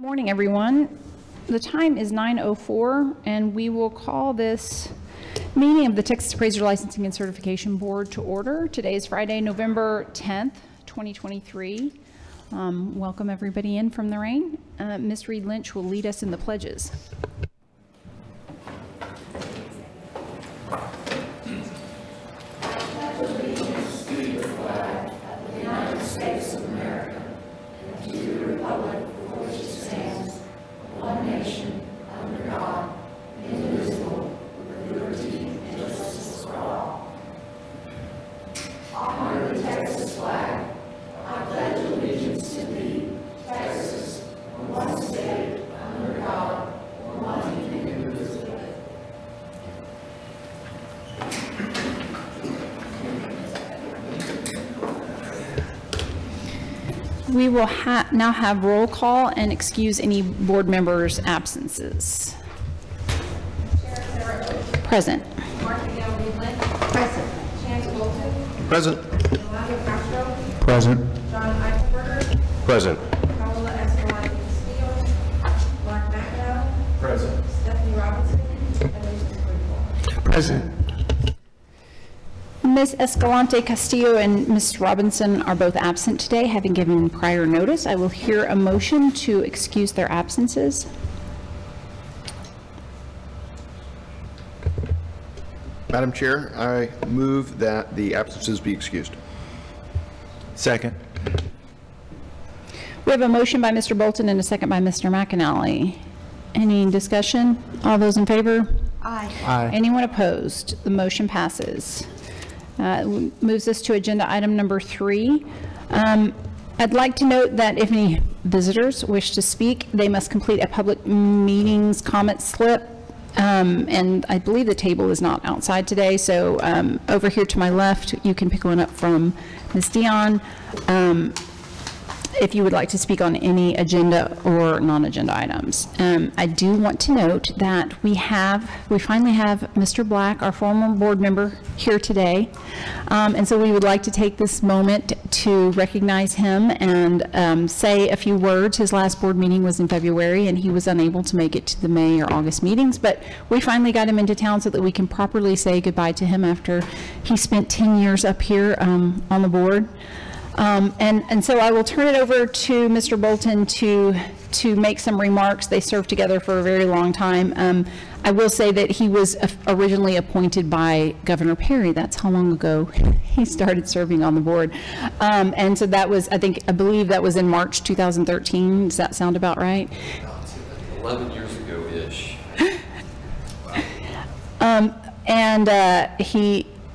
Morning, everyone. The time is 9:04, and we will call this meeting of the Texas Appraiser Licensing and Certification Board to order. Today is Friday, November 10th, 2023. Welcome everybody in from the rain. Ms. Reed Lynch will lead us in the pledges. We will now have roll call and excuse any board members' absences. Present. Present. Chance Bolton. Present. Yolanda Castro. Present. John Eichelberger. Present. Paola Escalante-Castillo. Mark McAdoo. Present. Stephanie Robinson. And Lisa Greenwald. Present. Ms. Escalante Castillo and Ms. Robinson are both absent today, having given prior notice. I will hear a motion to excuse their absences. Madam Chair, I move that the absences be excused. Second. We have a motion by Mr. Bolton and a second by Mr. McAnally. Any discussion? All those in favor? Aye. Aye. Anyone opposed? The motion passes. Moves us to agenda item number 3. I'd like to note that if any visitors wish to speak, they must complete a public meetings comment slip. And I believe the table is not outside today, so over here to my left, you can pick one up from Ms. Dion. If you would like to speak on any agenda or non-agenda items. I do want to note that we finally have Mr. Black, our former board member, here today. And so we would like to take this moment to recognize him and say a few words. His last board meeting was in February, and he was unable to make it to the May or August meetings, but we finally got him into town so that we can properly say goodbye to him after he spent 10 years up here on the board. And so I will turn it over to Mr. Bolton to make some remarks. They served together for a very long time. I will say that he was originally appointed by Governor Perry. That's how long ago he started serving on the board. And so that was, I believe that was in March 2013. Does that sound about right? 11 years ago-ish.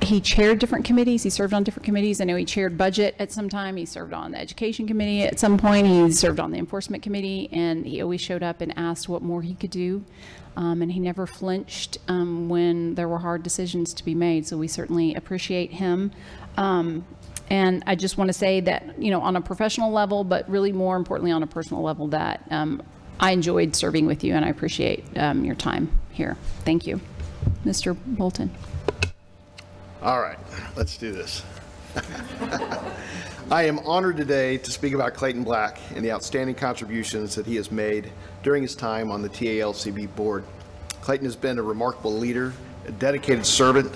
He chaired different committees. He served on different committees. I know he chaired budget at some time. He served on the education committee at some point. He served on the enforcement committee, and he always showed up and asked what more he could do. And he never flinched when there were hard decisions to be made. So we certainly appreciate him. And I just want to say that, on a professional level, but really more importantly on a personal level, that I enjoyed serving with you, and I appreciate your time here. Thank you. Mr. Bolton. All right, let's do this. I am honored today to speak about Clayton Black and the outstanding contributions that he has made during his time on the TALCB board. Clayton has been a remarkable leader, a dedicated servant,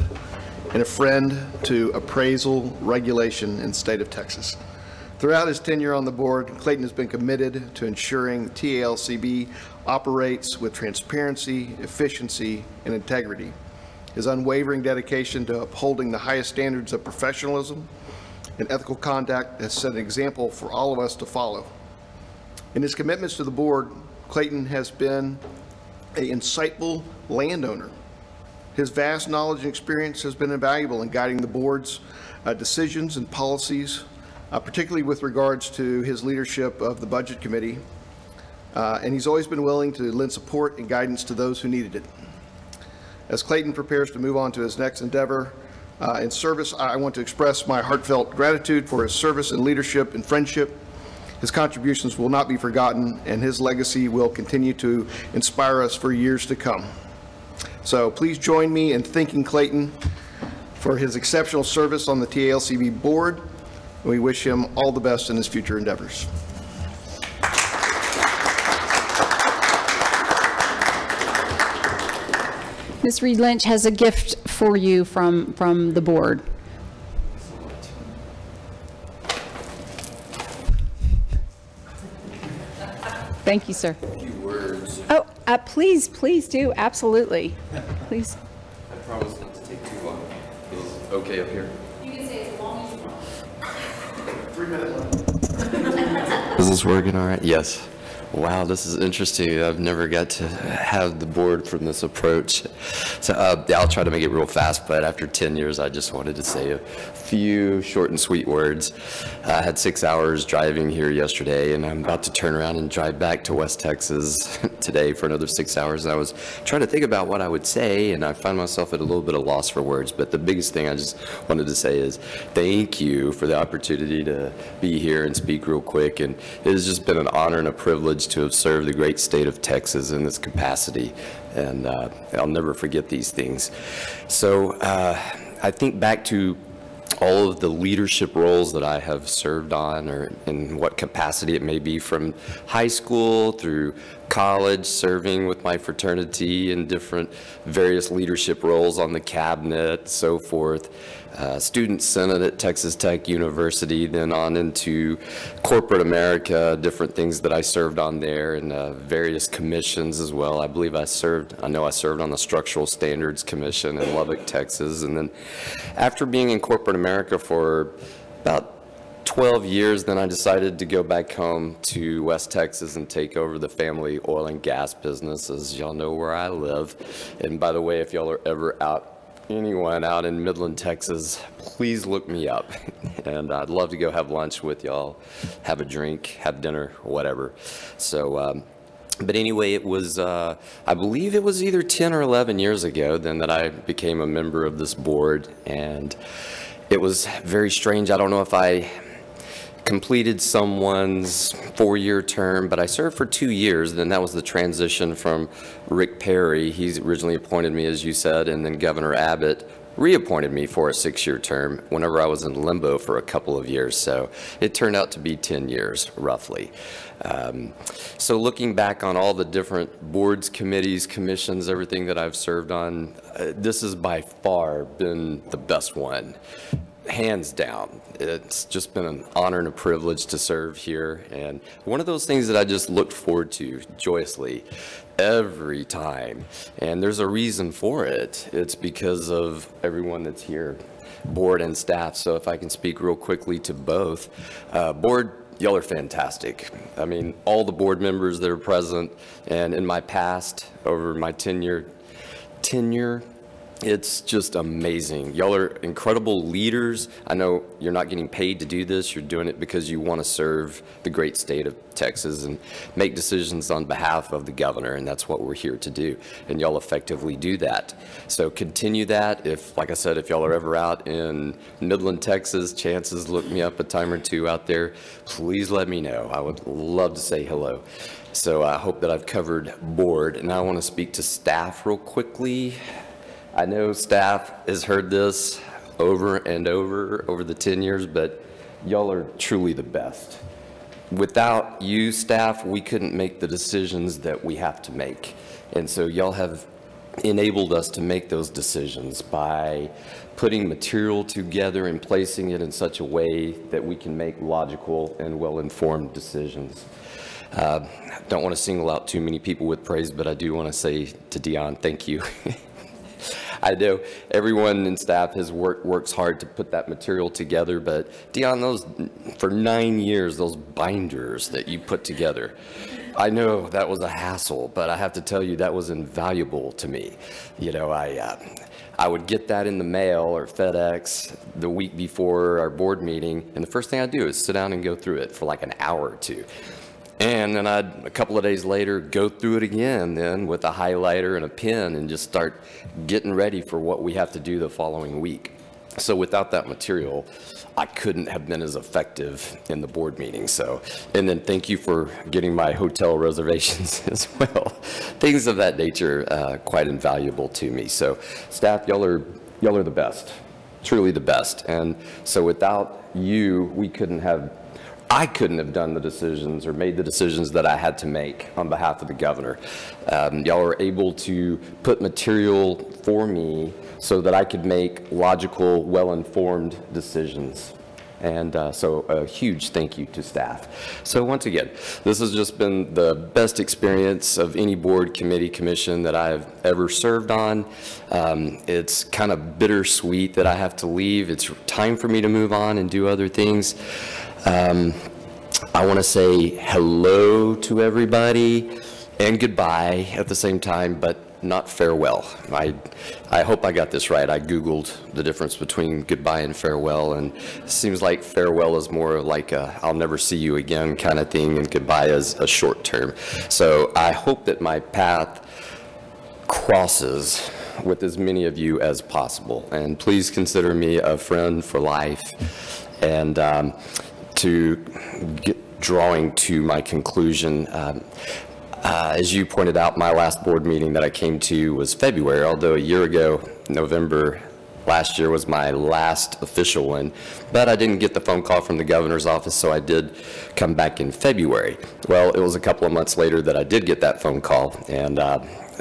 and a friend to appraisal, regulation, in the state of Texas. Throughout his tenure on the board, Clayton has been committed to ensuring TALCB operates with transparency, efficiency, and integrity. His unwavering dedication to upholding the highest standards of professionalism and ethical conduct has set an example for all of us to follow. In his commitments to the board, Clayton has been an insightful landowner. His vast knowledge and experience has been invaluable in guiding the board's decisions and policies, particularly with regards to his leadership of the budget committee. And he's always been willing to lend support and guidance to those who needed it. As Clayton prepares to move on to his next endeavor in service, I want to express my heartfelt gratitude for his service and leadership and friendship. His contributions will not be forgotten, and his legacy will continue to inspire us for years to come. So please join me in thanking Clayton for his exceptional service on the TALCB board. We wish him all the best in his future endeavors. Ms. Reed Lynch has a gift for you from the board. Thank you, sir. A few words. Oh, please do, absolutely. Please. I promise not to take too long. Is it okay up here? You can say as long as you want. 3 minutes. Is this working all right? Yes. Wow, this is interesting. I've never got to have the board from this approach. So I'll try to make it real fast, but after 10 years, I just wanted to say a few short and sweet words. I had 6 hours driving here yesterday, and I'm about to turn around and drive back to West Texas today for another 6 hours. And I was trying to think about what I would say, and I find myself at a little bit of loss for words. But the biggest thing I just wanted to say is thank you for the opportunity to be here and speak real quick. And it has just been an honor and a privilege to have served the great state of Texas in this capacity, and I'll never forget these things. So I think back to all of the leadership roles that I have served on, or in what capacity it may be, from high school through college, serving with my fraternity in different various leadership roles on the cabinet, so forth. Student Senate at Texas Tech University, then on into corporate America, different things that I served on there, and various commissions as well. I know I served on the Structural Standards Commission in Lubbock, Texas. And then after being in corporate America for about 12 years, then I decided to go back home to West Texas and take over the family oil and gas business, as y'all know where I live. And by the way, if y'all are ever anyone out in Midland, Texas, please look me up. And I'd love to go have lunch with y'all, have a drink, have dinner, whatever. So, but anyway, it was, I believe it was either 10 or 11 years ago then that I became a member of this board. And it was very strange. I don't know if I completed someone's 4-year term, but I served for 2 years. Then that was the transition from Rick Perry. He's originally appointed me, as you said, and then Governor Abbott reappointed me for a 6-year term whenever I was in limbo for a couple of years. So it turned out to be 10 years, roughly. So looking back on all the different boards, committees, commissions, everything that I've served on, this has by far been the best one. Hands down. It's just been an honor and a privilege to serve here, and one of those things that I just looked forward to joyously every time. And there's a reason for it. It's because of everyone that's here, board and staff. So if I can speak real quickly to both. Board, y'all are fantastic. I mean, all the board members that are present, and in my past, over my tenure, it's just amazing. Y'all are incredible leaders. I know you're not getting paid to do this. You're doing it because you want to serve the great state of Texas and make decisions on behalf of the governor, and that's what we're here to do. And y'all effectively do that. So continue that. If, like I said, if y'all are ever out in Midland, Texas, chances, look me up a time or two out there, please let me know. I would love to say hello. So I hope that I've covered board, and I want to speak to staff real quickly. I know staff has heard this over and over the 10 years, but y'all are truly the best. Without you, staff, we couldn't make the decisions that we have to make. And so y'all have enabled us to make those decisions by putting material together and placing it in such a way that we can make logical and well-informed decisions. Don't want to single out too many people with praise, but I do want to say to Dion, thank you. I know everyone in staff works hard to put that material together, but Dion, for 9 years, those binders that you put together, I know that was a hassle, but I have to tell you that was invaluable to me. You know, I would get that in the mail or FedEx the week before our board meeting, and the first thing I do is sit down and go through it for like an hour or two. And then I'd, a couple of days later, go through it again then with a highlighter and a pen and just start getting ready for what we have to do the following week. So without that material, I couldn't have been as effective in the board meeting. So, and then thank you for getting my hotel reservations as well. Things of that nature, quite invaluable to me. So staff, y'all are the best, truly the best. And so without you, we couldn't have I couldn't have done the decisions or made the decisions that I had to make on behalf of the governor. Y'all were able to put material for me so that I could make logical, well-informed decisions. And so a huge thank you to staff. So once again, this has just been the best experience of any board, committee, commission that I've ever served on. It's kind of bittersweet that I have to leave. It's time for me to move on and do other things. I want to say hello to everybody and goodbye at the same time, but not farewell. I hope I got this right. I Googled the difference between goodbye and farewell, and it seems like farewell is more like a I'll never see you again kind of thing, and goodbye is a short term. So I hope that my path crosses with as many of you as possible, and please consider me a friend for life. And drawing to my conclusion, as you pointed out, my last board meeting that I came to was February, although a year ago, November last year was my last official one, but I didn't get the phone call from the governor's office, so I did come back in February. Well, it was a couple of months later that I did get that phone call, and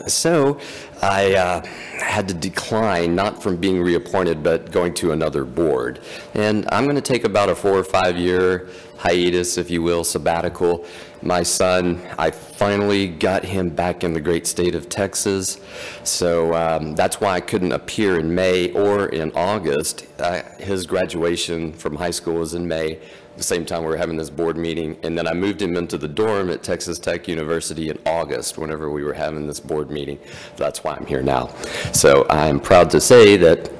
so I had to decline, not from being reappointed, but going to another board. And I'm going to take about a 4 or 5 year hiatus, if you will, sabbatical. My son, I finally got him back in the great state of Texas, so that's why I couldn't appear in May or in August. His graduation from high school was in May, the same time we were having this board meeting, and then I moved him into the dorm at Texas Tech University in August whenever we were having this board meeting. That's why I'm here now. So I'm proud to say that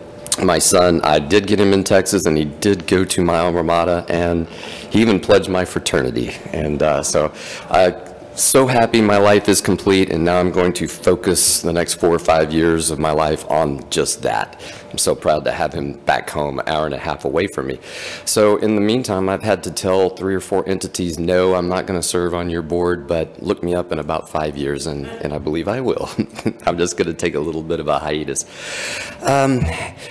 my son, I did get him in Texas, and he did go to my alma mater, and he even pledged my fraternity. And so I'm so happy my life is complete, and now I'm going to focus the next 4 or 5 years of my life on just that. I'm so proud to have him back home, an hour and a half away from me. So in the meantime, I've had to tell 3 or 4 entities, no, I'm not going to serve on your board, but look me up in about 5 years, and I believe I will. I'm just going to take a little bit of a hiatus.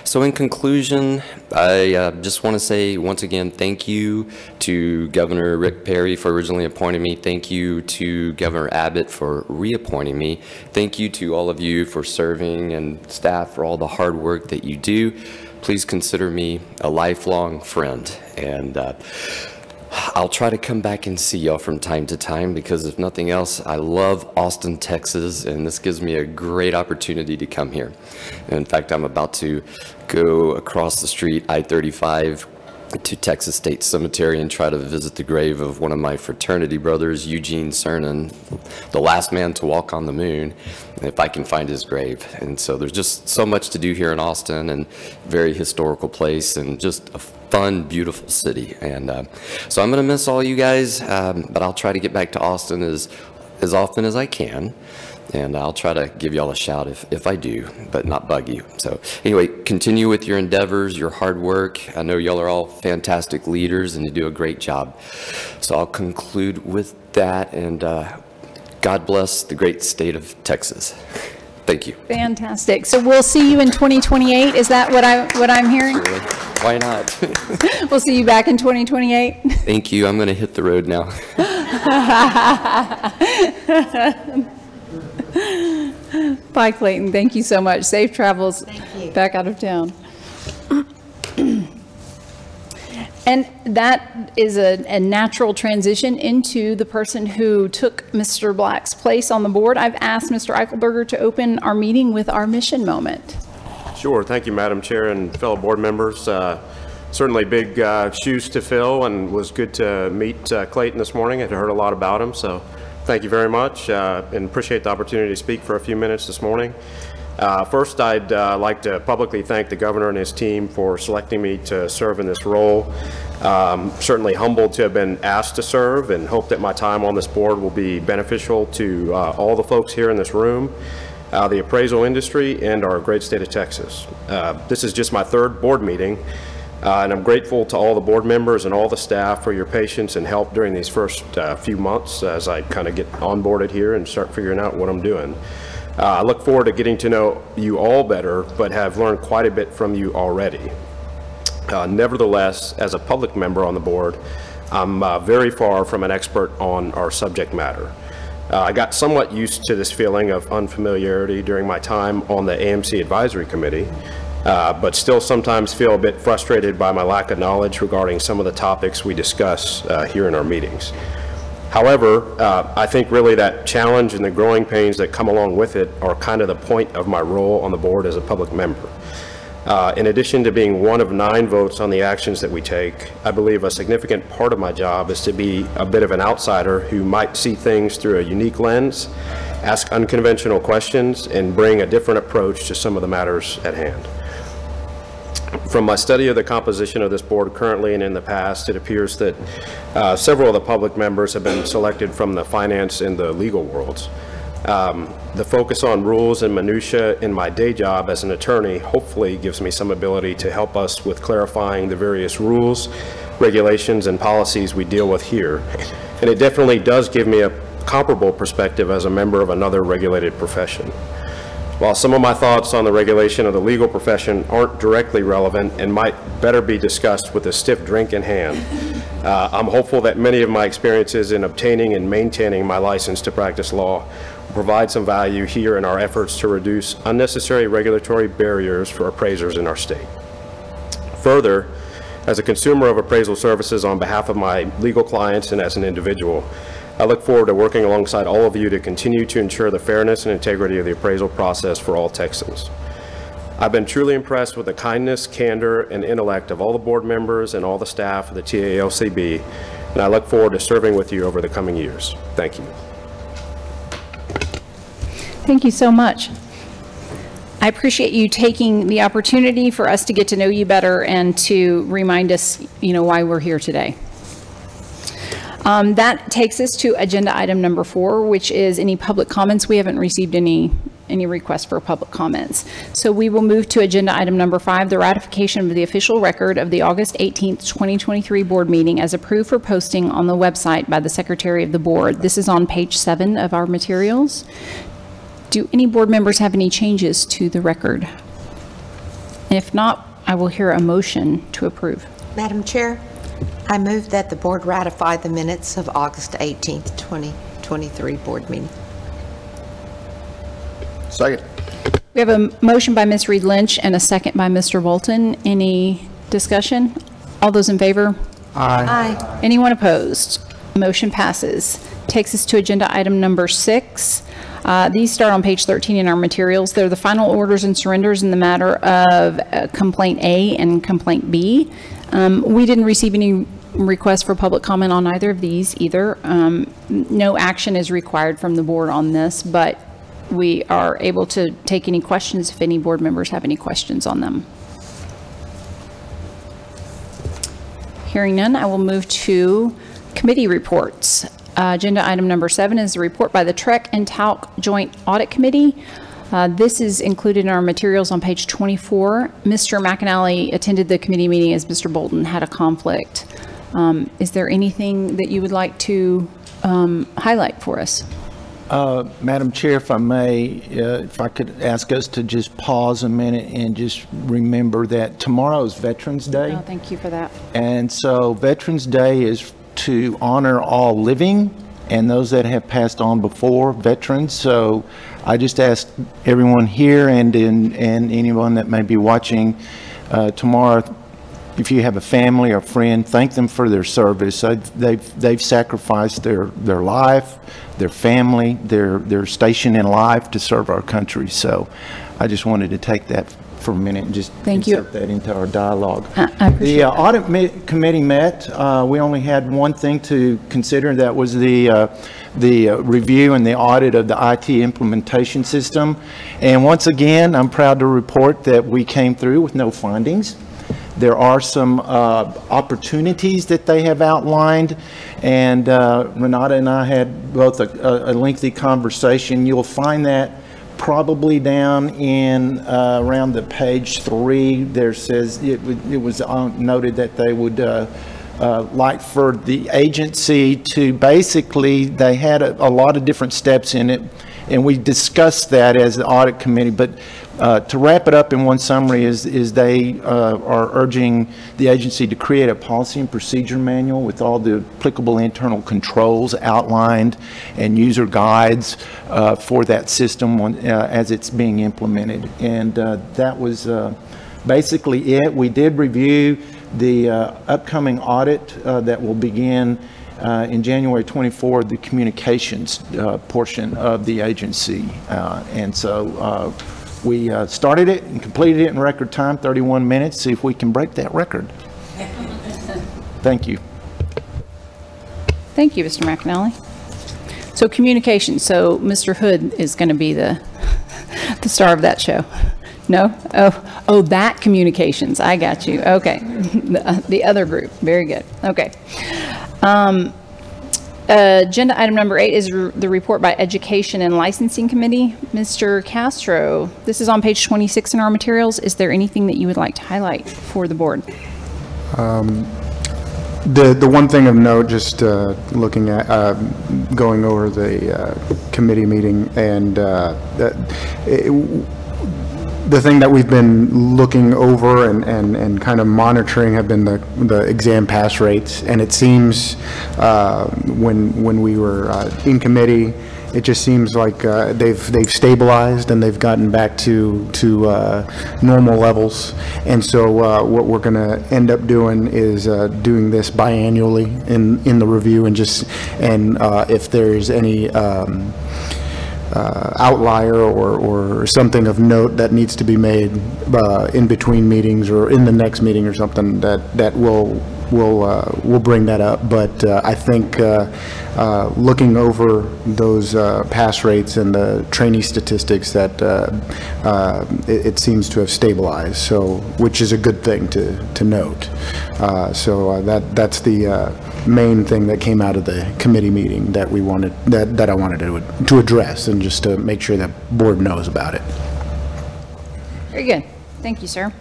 So in conclusion, I just want to say once again, thank you to Governor Rick Perry for originally appointing me. Thank you to Governor Abbott for reappointing me. Thank you to all of you for serving, and staff for all the hard work that you do. Please consider me a lifelong friend, and I'll try to come back and see y'all from time to time, because if nothing else, I love Austin, Texas, and this gives me a great opportunity to come here. And in fact, I'm about to go across the street, I-35, to Texas State Cemetery and try to visit the grave of one of my fraternity brothers, Eugene Cernan, the last man to walk on the moon, if I can find his grave. And so there's just so much to do here in Austin, and very historical place, and just a fun, beautiful city. And so I'm going to miss all you guys, but I'll try to get back to Austin as often as I can. And I'll try to give y'all a shout if I do, but not bug you. So anyway, continue with your endeavors, your hard work. I know y'all are all fantastic leaders, and you do a great job. So I'll conclude with that, and God bless the great state of Texas. Thank you. Fantastic. So we'll see you in 2028. Is that what I'm hearing? Really? Why not? We'll see you back in 2028. Thank you. I'm going to hit the road now. Bye, Clayton. Thank you so much. Safe travels back out of town. And that is a natural transition into the person who took Mr. Black's place on the board. I've asked Mr. Eichelberger to open our meeting with our mission moment. Sure. Thank you, Madam Chair and fellow board members. Certainly big shoes to fill, and was good to meet Clayton this morning. I'd heard a lot about him, so thank you very much, and appreciate the opportunity to speak for a few minutes this morning. First, I'd like to publicly thank the governor and his team for selecting me to serve in this role. Certainly humbled to have been asked to serve, and hope that my time on this board will be beneficial to all the folks here in this room, the appraisal industry, and our great state of Texas. This is just my 3rd board meeting, and I'm grateful to all the board members and all the staff for your patience and help during these first few months as I kind of get onboarded here and start figuring out what I'm doing. I look forward to getting to know you all better, but have learned quite a bit from you already. Nevertheless, as a public member on the board, I'm very far from an expert on our subject matter. I got somewhat used to this feeling of unfamiliarity during my time on the AMC Advisory Committee, but still sometimes feel a bit frustrated by my lack of knowledge regarding some of the topics we discuss here in our meetings. However, I think really that challenge and the growing pains that come along with it are kind of the point of my role on the board as a public member. In addition to being one of 9 votes on the actions that we take, I believe a significant part of my job is to be a bit of an outsider who might see things through a unique lens, ask unconventional questions, and bring a different approach to some of the matters at hand. From my study of the composition of this board currently and in the past, it appears that several of the public members have been selected from the finance and the legal worlds. The focus on rules and minutia in my day job as an attorney hopefully gives me some ability to help us with clarifying the various rules, regulations, and policies we deal with here. And it definitely does give me a comparable perspective as a member of another regulated profession. While some of my thoughts on the regulation of the legal profession aren't directly relevant and might better be discussed with a stiff drink in hand, I'm hopeful that many of my experiences in obtaining and maintaining my license to practice law will provide some value here in our efforts to reduce unnecessary regulatory barriers for appraisers in our state. Further, as a consumer of appraisal services on behalf of my legal clients and as an individual, I look forward to working alongside all of you to continue to ensure the fairness and integrity of the appraisal process for all Texans. I've been truly impressed with the kindness, candor, and intellect of all the board members and all the staff of the TALCB, and I look forward to serving with you over the coming years. Thank you. Thank you so much. I appreciate you taking the opportunity for us to get to know you better and to remind us, why we're here today. That takes us to agenda item number 4, which is any public comments. We haven't received any requests for public comments. So we will move to agenda item number 5, the ratification of the official record of the August 18th, 2023 board meeting as approved for posting on the website by the secretary of the board. This is on page 7 of our materials. Do any board members have any changes to the record? If not, I will hear a motion to approve. Madam Chair, I move that the board ratify the minutes of August 18th, 2023 board meeting. Second. We have a motion by Ms. Reed Lynch and a second by Mr. Bolton. Any discussion? All those in favor? Aye. Aye. Anyone opposed? Motion passes. Takes us to agenda item number 6. These start on page 13 in our materials. They're the final orders and surrenders in the matter of complaint A and complaint B. We didn't receive any requests for public comment on either of these either. No action is required from the board on this, but we are able to take any questions if any board members have any questions on them. Hearing none, I will move to committee reports. Agenda item number 7 is the report by the TREC and TALC Joint Audit Committee. This is included in our materials on page 24. Mr. McAnally attended the committee meeting as Mr. Bolton had a conflict. Is there anything that you would like to highlight for us? Madam Chair, if I may, if I could ask us to just pause a minute and just remember that tomorrow is Veterans Day. Oh, thank you for that. And so Veterans Day is to honor all living and those that have passed on before, veterans. So I just ask everyone here and anyone that may be watching tomorrow, if you have a family or friend, thank them for their service. They've sacrificed their life, their family, their station in life to serve our country. So I just wanted to take that for a minute and just insert that into our dialogue. The audit committee met. We only had one thing to consider. That was the review and the audit of the IT implementation system. And once again, I'm proud to report that we came through with no findings. There are some opportunities that they have outlined, and Renata and I had both a lengthy conversation. You'll find that probably down in around the page 3. There says it was noted that they would like for the agency to basically, they had a lot of different steps in it, and we discussed that as the audit committee, but to wrap it up in one summary is they are urging the agency to create a policy and procedure manual with all the applicable internal controls outlined and user guides for that system as it's being implemented. And that was basically it. We did review the upcoming audit that will begin in January 24, the communications portion of the agency. And so we started it and completed it in record time, 31 minutes. See if we can break that record. Thank you. Thank you, Mr. McAnally. So communications. So Mr. Hood is going to be the star of that show. No? Oh, that communications. I got you. Okay. The other group. Very good. Okay. Agenda item number 8 is the report by Education and Licensing Committee. Mr. Castro, this is on page 26 in our materials. Is there anything that you would like to highlight for the board? The one thing of note, just looking at, going over the committee meeting, and the thing that we've been looking over and kind of monitoring have been the exam pass rates, and it seems when we were in committee, it just seems like they've stabilized and they've gotten back to normal levels. And so what we're going to end up doing is doing this biannually in the review, and if there's any outlier or something of note that needs to be made in between meetings or in the next meeting or something, that we'll bring that up. But I think looking over those pass rates and the trainee statistics, that it seems to have stabilized, so to is a good thing to note. So that's the main thing that came out of the committee meeting that I wanted to address, and just to make sure that board knows about it. Very good. Thank you, sir.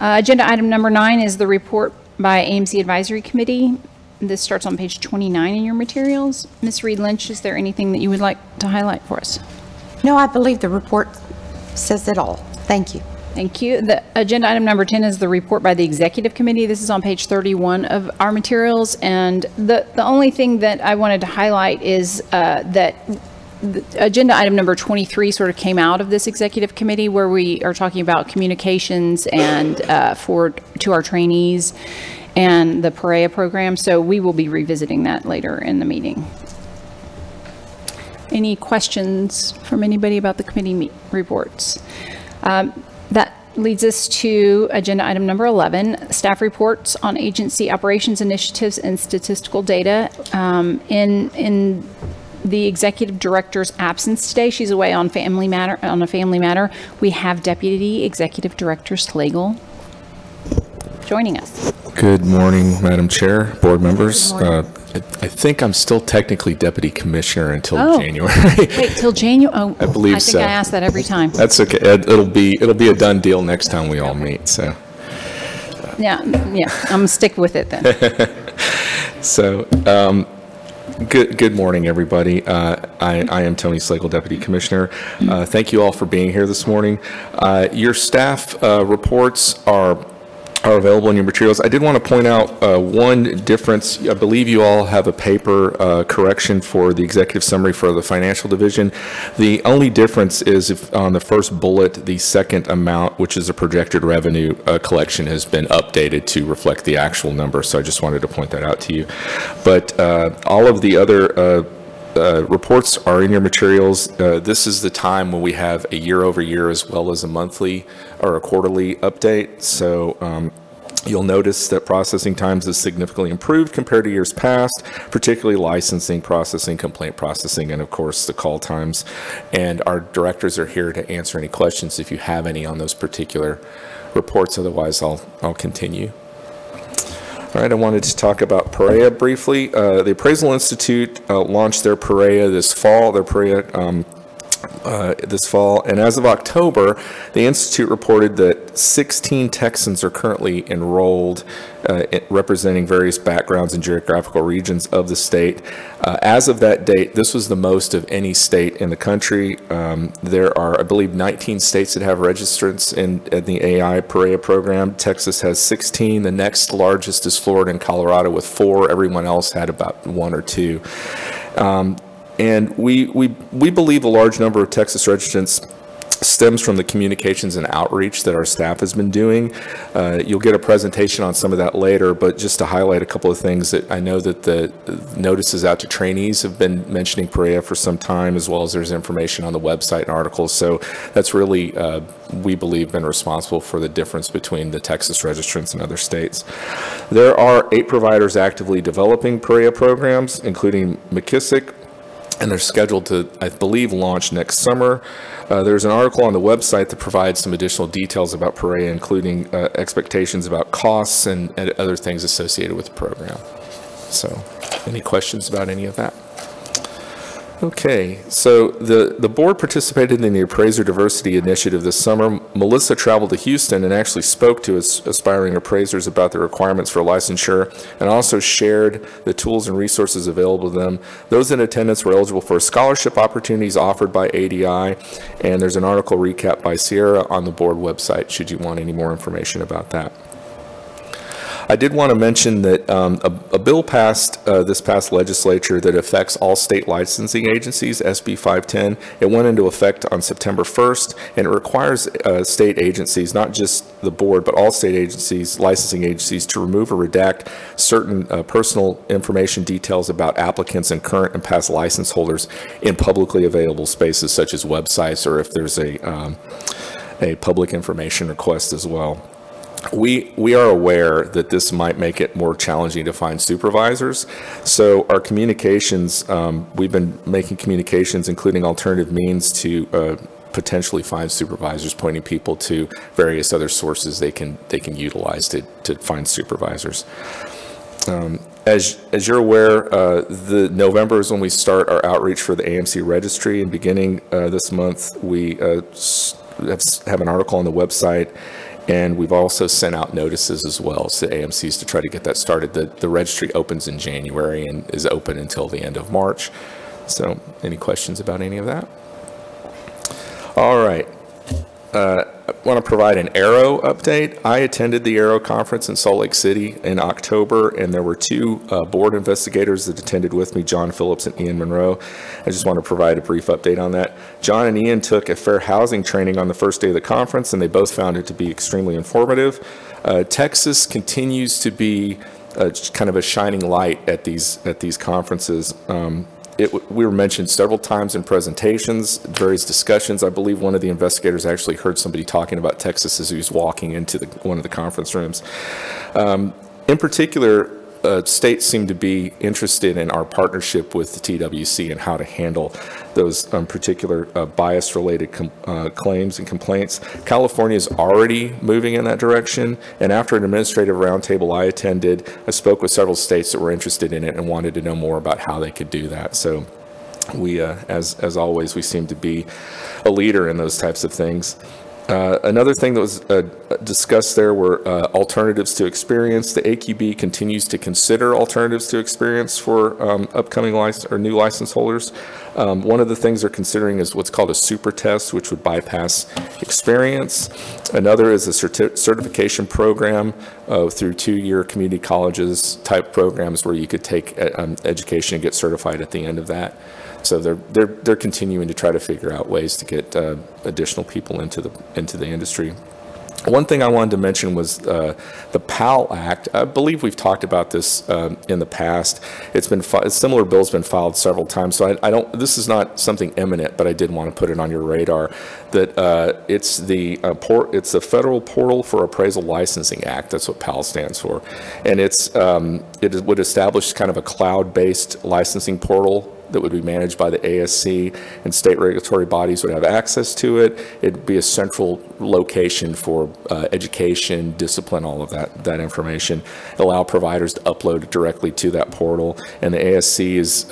Agenda item number 9 is the report by AMC Advisory Committee. This starts on page 29 in your materials. Ms. Reed Lynch, is there anything that you would like to highlight for us? No, I believe the report says it all. Thank you. Thank you. The agenda item number 10 is the report by the Executive Committee. This is on page 31 of our materials. And the only thing that I wanted to highlight is that agenda item number 23 sort of came out of this Executive Committee, where we are talking about communications and to our trainees and the PAREA program. So we will be revisiting that later in the meeting. Any questions from anybody about the committee reports? That leads us to agenda item number 11, staff reports on agency operations initiatives and statistical data. In the executive director's absence today, she's away on a family matter. We have Deputy Executive Director Slagle joining us. Good morning, Madam Chair, board members. I think I'm still technically Deputy Commissioner until January. Wait, till January? Oh, I believe so. I think I ask that every time. That's okay. It'll be a done deal next time we all meet. So. Yeah, I'm gonna stick with it then. So, good morning, everybody. I am Tony Slagle, Deputy Commissioner. Thank you all for being here this morning. Your staff reports are available in your materials. I did want to point out one difference. I believe you all have a paper correction for the executive summary for the financial division. The only difference is if on the first bullet, the second amount, which is a projected revenue collection, has been updated to reflect the actual number. So I just wanted to point that out to you. But all of the other reports are in your materials. This is the time when we have a year-over-year as well as a monthly or a quarterly update. So you'll notice that processing times is significantly improved compared to years past, particularly licensing, processing, complaint processing, and of course the call times. And our directors are here to answer any questions if you have any on those particular reports. Otherwise, I'll continue. All right, I wanted to talk about PAREA briefly. The Appraisal Institute launched their PAREA this fall. Their PAREA this fall. And as of October, the Institute reported that 16 Texans are currently enrolled, representing various backgrounds and geographical regions of the state. As of that date, this was the most of any state in the country. There are, I believe, 19 states that have registrants in the AI Appraiser program. Texas has 16. The next largest is Florida and Colorado with 4. Everyone else had about 1 or 2. And we believe a large number of Texas registrants stems from the communications and outreach that our staff has been doing. You'll get a presentation on some of that later, but just to highlight a couple of things that I know that the notices out to trainees have been mentioning Appraiser for some time, as well as there's information on the website and articles. So that's really, we believe, been responsible for the difference between the Texas registrants and other states. There are 8 providers actively developing Appraiser programs, including McKissick, and they're scheduled to, I believe, launch next summer. There's an article on the website that provides some additional details about Appraiser, including expectations about costs and other things associated with the program. So, any questions about any of that? Okay, so the board participated in the Appraiser Diversity Initiative this summer. Melissa traveled to Houston and actually spoke to aspiring appraisers about the requirements for licensure, and also shared the tools and resources available to them. Those in attendance were eligible for scholarship opportunities offered by ADI, and there's an article recap by Sierra on the board website should you want any more information about that. I did want to mention that a bill passed this past legislature that affects all state licensing agencies, SB 510. It went into effect on September 1st, and it requires state agencies, not just the board, but all state agencies, licensing agencies, to remove or redact certain personal information details about applicants and current and past license holders in publicly available spaces such as websites, or if there's a public information request as well. We are aware that this might make it more challenging to find supervisors. So our communications, we've been making communications, including alternative means to potentially find supervisors, pointing people to various other sources they can utilize to find supervisors. As you're aware, the November is when we start our outreach for the AMC registry, and beginning this month, we have an article on the website. And we've also sent out notices as well to AMCs to try to get that started. The registry opens in January and is open until the end of March. So any questions about any of that? All right. I want to provide an Aero update. I attended the Aero conference in Salt Lake City in October, and there were 2 board investigators that attended with me, John Phillips and Ian Monroe. I just want to provide a brief update on that. John and Ian took a fair housing training on the first day of the conference, and they both found it to be extremely informative. Texas continues to be kind of a shining light at these conferences. We were mentioned several times in presentations, various discussions. I believe one of the investigators actually heard somebody talking about Texas as he was walking into one of the conference rooms. In particular, states seem to be interested in our partnership with the TWC and how to handle those particular bias-related claims and complaints. California is already moving in that direction, and after an administrative roundtable I attended, I spoke with several states that were interested in it and wanted to know more about how they could do that. So we, as always, we seem to be a leader in those types of things. Another thing that was discussed there were alternatives to experience. The AQB continues to consider alternatives to experience for upcoming new license holders. One of the things they're considering is what's called a super test, which would bypass experience. Another is a certification program through 2-year community colleges type programs where you could take education and get certified at the end of that. So they're continuing to try to figure out ways to get additional people into the industry. One thing I wanted to mention was the PAL Act. I believe we've talked about this in the past. It's been a similar bill's been filed several times. So I don't. This is not something imminent, but I did want to put it on your radar. That it's the Federal Portal for Appraisal Licensing Act. That's what PAL stands for, and it would establish kind of a cloud-based licensing portal that would be managed by the ASC, and state regulatory bodies would have access to it. It'd be a central location for education, discipline, all of that information. Allow providers to upload it directly to that portal, and the ASC is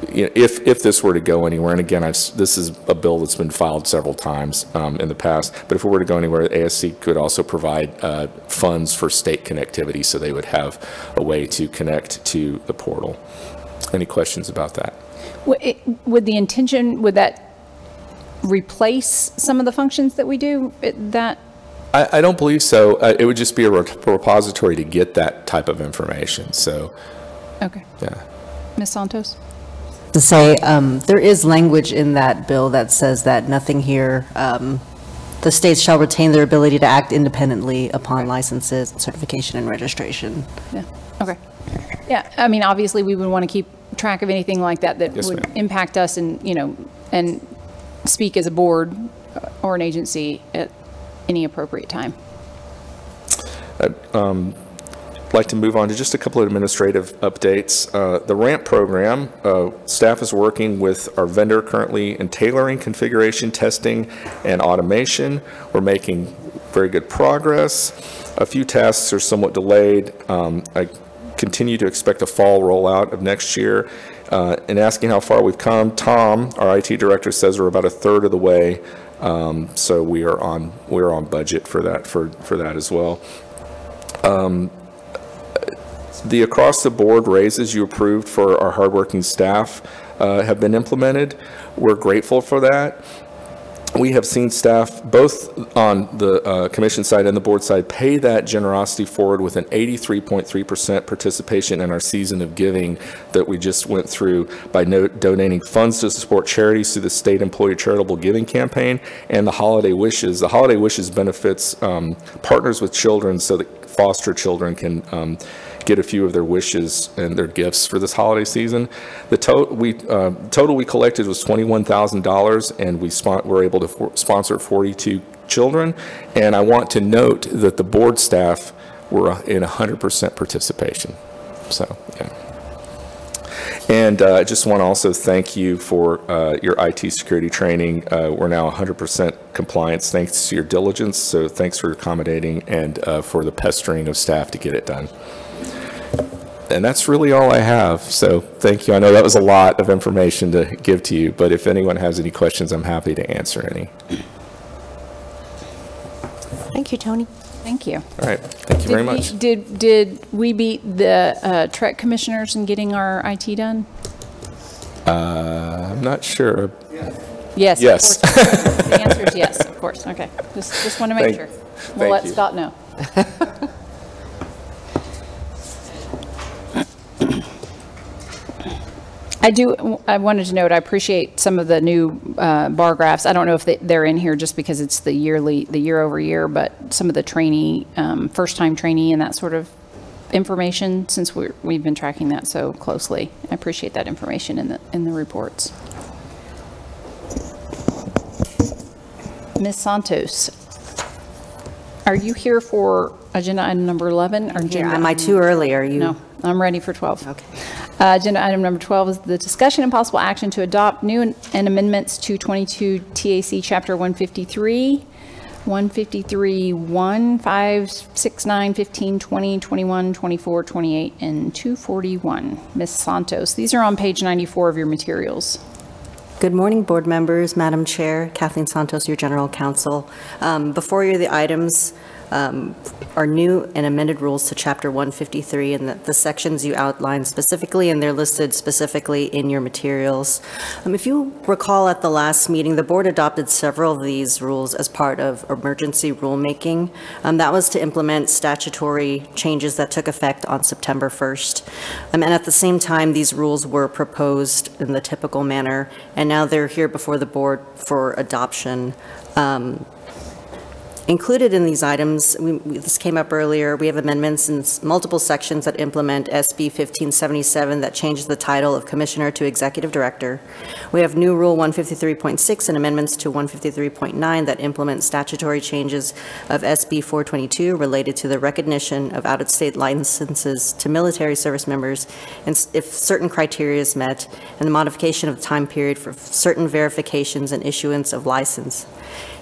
if this were to go anywhere, and again, this is a bill that's been filed several times in the past, but if it were to go anywhere, ASC could also provide funds for state connectivity, so they would have a way to connect to the portal. Any questions about that? Would that replace some of the functions that we do? I don't believe so. It would just be a repository to get that type of information. So, okay. Yeah. Ms. Santos? To say there is language in that bill that says that nothing here, the states shall retain their ability to act independently upon licenses, certification, and registration. Yeah. Okay. Yeah. I mean, obviously, we would want to keep track of anything like that Yes, would ma'am. impact us, and and speak as a board or an agency at any appropriate time. I'd like to move on to just a couple of administrative updates. The RAMP program, staff is working with our vendor currently in tailoring, configuration, testing, and automation. We're making very good progress. A few tasks are somewhat delayed. I continue to expect a fall rollout of next year. And asking how far we've come, Tom, our IT director, says we're about a third of the way. So we're on budget for that as well. The across-the-board raises you approved for our hardworking staff have been implemented. We're grateful for that. We have seen staff, both on the commission side and the board side, pay that generosity forward with an 83.3% participation in our season of giving that we just went through by donating funds to support charities through the State Employee Charitable Giving Campaign and the Holiday Wishes. The Holiday Wishes benefits partners with children so that foster children can get a few of their wishes and their gifts for this holiday season. The total we collected was $21,000, and we were able to sponsor 42 children. And I want to note that the board staff were in 100% participation. So, yeah. And I just want to also thank you for your IT security training. We're now 100% compliance thanks to your diligence. So thanks for accommodating and for the pestering of staff to get it done. And that's really all I have. So thank you. I know that was a lot of information to give to you, but if anyone has any questions, I'm happy to answer any. Thank you, Tony. Thank you. All right. Thank you very much. Did we beat the TREC commissioners in getting our IT done? I'm not sure. Yes. Yes. Of course. The answer is yes, of course. Okay. Just want to make sure. We'll let Scott know. I wanted to note, I appreciate some of the new bar graphs. I don't know if they're in here just because it's the year over year, but some of the trainee, first-time trainee and that sort of information, since we've been tracking that so closely. I appreciate that information in the reports. Ms. Santos, are you here for agenda item number 11? Or Am I too early? Are you? No, I'm ready for 12. Okay. Agenda item number 12 is the discussion and possible action to adopt new and amendments to 22 TAC Chapter 153, 153, 1, 5, 6, 9, 15, 20, 21, 24, 28, and 241. Ms. Santos, these are on page 94 of your materials. Good morning, board members, Madam Chair, Kathleen Santos, your General Counsel. Before you, the items are new and amended rules to Chapter 153, and the sections you outlined specifically, and they're listed specifically in your materials. If you recall at the last meeting, the board adopted several of these rules as part of emergency rulemaking. That was to implement statutory changes that took effect on September 1st. And at the same time, these rules were proposed in the typical manner, and now they're here before the board for adoption. Included in these items, this came up earlier, we have amendments in multiple sections that implement SB 1577 that changes the title of Commissioner to Executive Director. We have new Rule 153.6 and amendments to 153.9 that implement statutory changes of SB 422 related to the recognition of out-of-state licenses to military service members and if certain criteria is met, and the modification of the time period for certain verifications and issuance of license.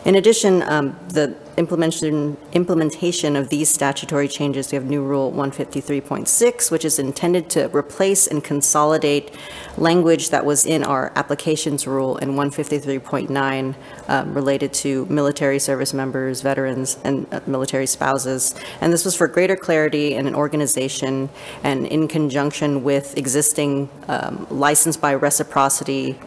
In addition, the implementation of these statutory changes, we have new Rule 153.6, which is intended to replace and consolidate language that was in our applications rule in 153.9 related to military service members, veterans, and military spouses. And this was for greater clarity in an organization and in conjunction with existing license by reciprocity,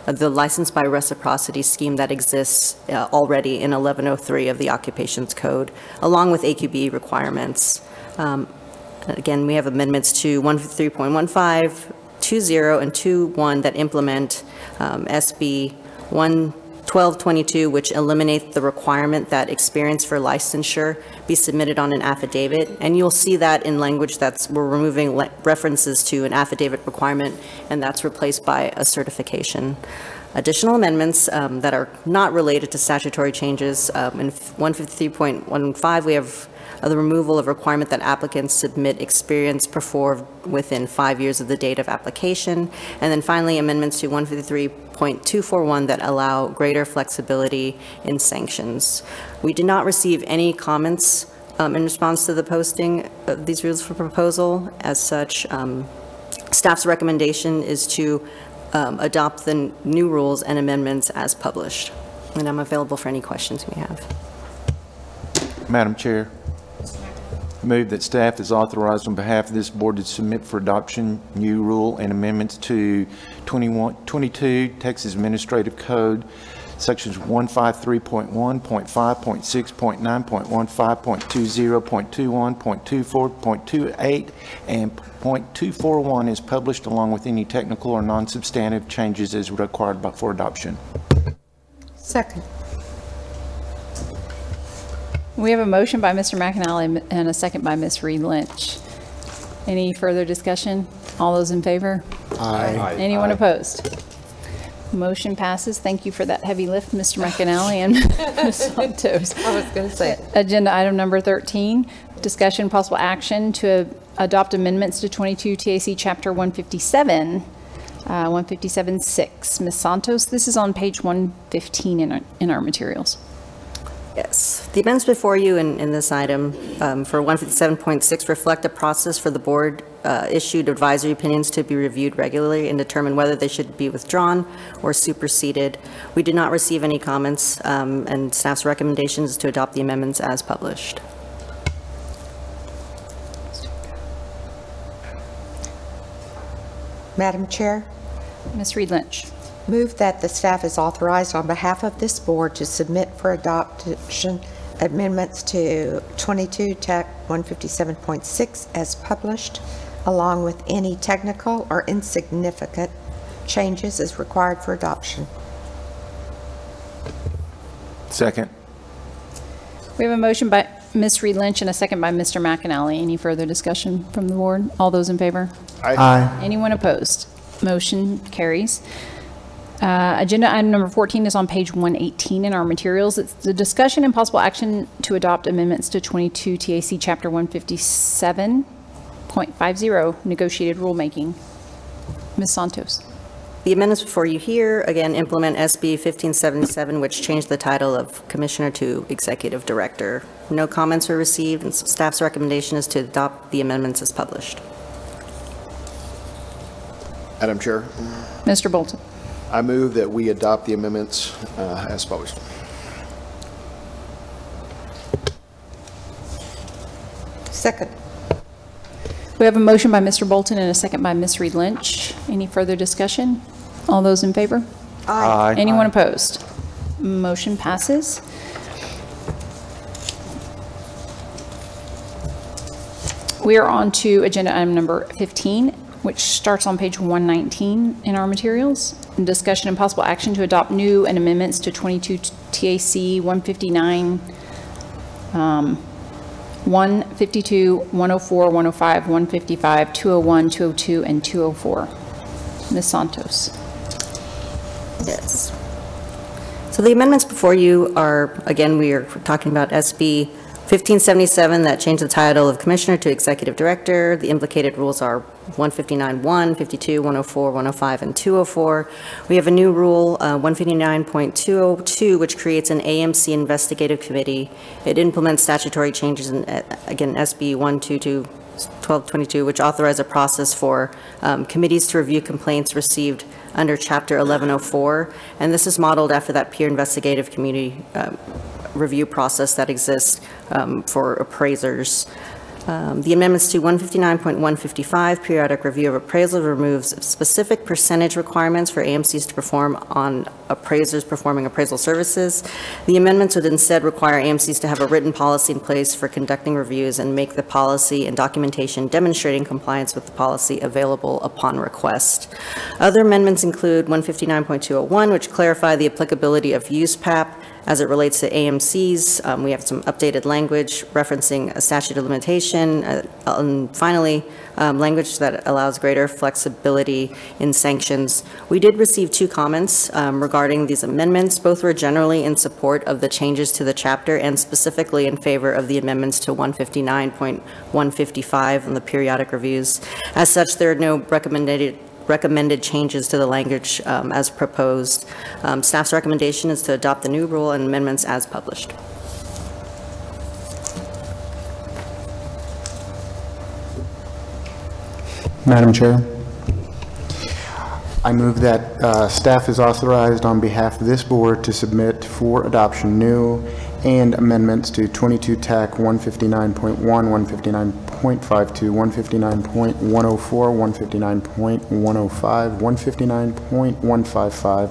the license by reciprocity scheme that exists already in 1103 of the Occupations Code, along with AQB requirements. Again, we have amendments to 153.15, 20, and 21 that implement SB 1222, which eliminate the requirement that experience for licensure be submitted on an affidavit. And you'll see that in language we're removing references to an affidavit requirement, and that's replaced by a certification. Additional amendments that are not related to statutory changes. In 153.15, we have the removal of requirement that applicants submit experience performed within 5 years of the date of application. And then finally, amendments to 153.241 that allow greater flexibility in sanctions. We did not receive any comments in response to the posting of these rules for proposal. As such, staff's recommendation is to adopt the new rules and amendments as published. And I'm available for any questions we have. Madam Chair, move that staff is authorized on behalf of this board to submit for adoption new rule and amendments to 22 Texas Administrative Code, sections 153.1, .5, .6, .9, .15, .20, .21, .24, .28, and .241 is published along with any technical or non-substantive changes as required for adoption. Second. We have a motion by Mr. McAnally and a second by Ms. Reed Lynch. Any further discussion? All those in favor? Aye. Anyone opposed? Motion passes. Thank you for that heavy lift, Mr. McAnally and Ms. Santos. I was going to say. Agenda item number 13, discussion possible action to adopt amendments to 22 TAC Chapter 157, 157.6. Ms. Santos, this is on page 115 in our materials. Yes. The amendments before you in this item for 157.6 reflect a process for the board issued advisory opinions to be reviewed regularly and determine whether they should be withdrawn or superseded. We did not receive any comments, and staff's recommendation is to adopt the amendments as published. Madam Chair, Ms. Reed Lynch. move that the staff is authorized on behalf of this board to submit for adoption amendments to 22 TAC 157.6 as published, along with any technical or insignificant changes as required for adoption. Second. We have a motion by Ms. Reed Lynch and a second by Mr. McAnally. Any further discussion from the board? All those in favor? Aye. Anyone opposed? Motion carries. Agenda item number 14 is on page 118 in our materials. It's the discussion and possible action to adopt amendments to 22 TAC Chapter 157.50, negotiated rulemaking. Ms. Santos. The amendments before you here, again, implement SB 1577, which changed the title of Commissioner to Executive Director. No comments were received, and staff's recommendation is to adopt the amendments as published. Madam Chair, Mr. Bolton. I move that we adopt the amendments as published. Second. We have a motion by Mr. Bolton and a second by Ms. Reed Lynch. Any further discussion? All those in favor? Aye. Anyone opposed? Motion passes. We are on to agenda item number 15, which starts on page 119 in our materials. Discussion and possible action to adopt new and amendments to 22 TAC 159, 152, 104, 105, 155, 201, 202, and 204. Ms. Santos. Yes. So the amendments before you are, again, we are talking about SB 1577, that changed the title of Commissioner to Executive Director. The implicated rules are 159.1, 52, 104, 105, and 204. We have a new rule, 159.202, which creates an AMC investigative committee. It implements statutory changes in, again, SB 122-1222, which authorize a process for committees to review complaints received under Chapter 1104. And this is modeled after that peer investigative community review process that exists for appraisers. The amendments to 159.155, periodic review of appraisal, removes specific percentage requirements for AMCs to perform on appraisers performing appraisal services. The amendments would instead require AMCs to have a written policy in place for conducting reviews and make the policy and documentation demonstrating compliance with the policy available upon request. Other amendments include 159.201, which clarify the applicability of USPAP as it relates to AMCs. We have some updated language referencing a statute of limitation. And finally, language that allows greater flexibility in sanctions. We did receive 2 comments regarding these amendments. Both were generally in support of the changes to the chapter and specifically in favor of the amendments to 159.155 and the periodic reviews. As such, there are no recommended changes to the language as proposed. Staff's recommendation is to adopt the new rule and amendments as published. Madam Chair, I move that staff is authorized on behalf of this board to submit for adoption new and amendments to 22 TAC 159.1, 159.52, 159.104, 159.105, 159.155,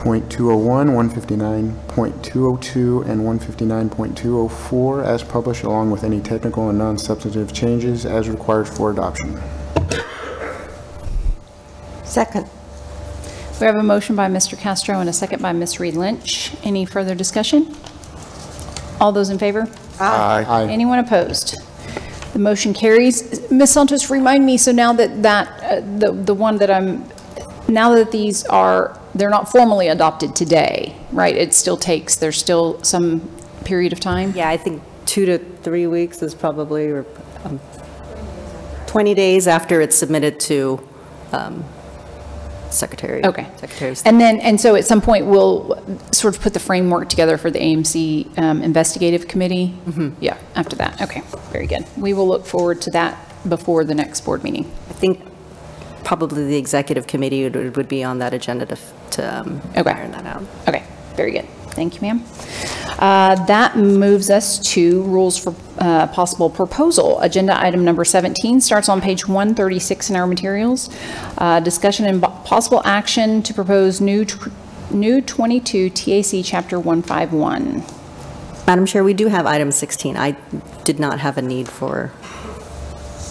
159.201, 159.202, and 159.204 as published, along with any technical and non-substantive changes as required for adoption. Second. We have a motion by Mr. Castro and a second by Ms. Reed Lynch. Any further discussion? All those in favor? Aye. Anyone opposed? The motion carries. Ms. Santos, remind me, so now that the one that now that these are, they're not formally adopted today, right? It still takes, there's still some period of time? Yeah, I think 2 to 3 weeks is probably 20 days after it's submitted to Secretary. Okay. Secretary of State. And so at some point we'll sort of put the framework together for the AMC investigative committee. Mm-hmm. Yeah, after that. Okay, very good. We will look forward to that before the next board meeting. I think probably the executive committee would be on that agenda to iron that out. Okay, very good. Thank you, ma'am. That moves us to rules for possible proposal. Agenda item number 17 starts on page 136 in our materials. Discussion and possible action to propose new 22 TAC Chapter 151. Madam Chair, we do have item 16. I did not have a need for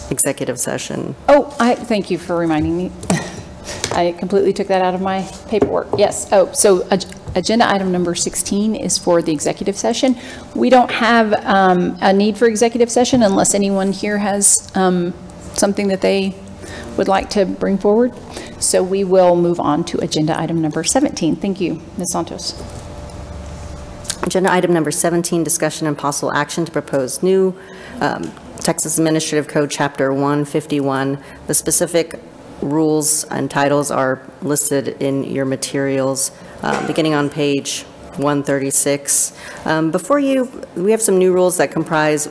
executive session. Oh, thank you for reminding me. I completely took that out of my paperwork. Yes. Oh, so agenda item number 16 is for the executive session. We don't have a need for executive session unless anyone here has something that they would like to bring forward. So we will move on to agenda item number 17. Thank you, Ms. Santos. Agenda item number 17, discussion and possible action to propose new Texas Administrative Code Chapter 151. The specific rules and titles are listed in your materials, beginning on page 136. Before you, we have some new rules that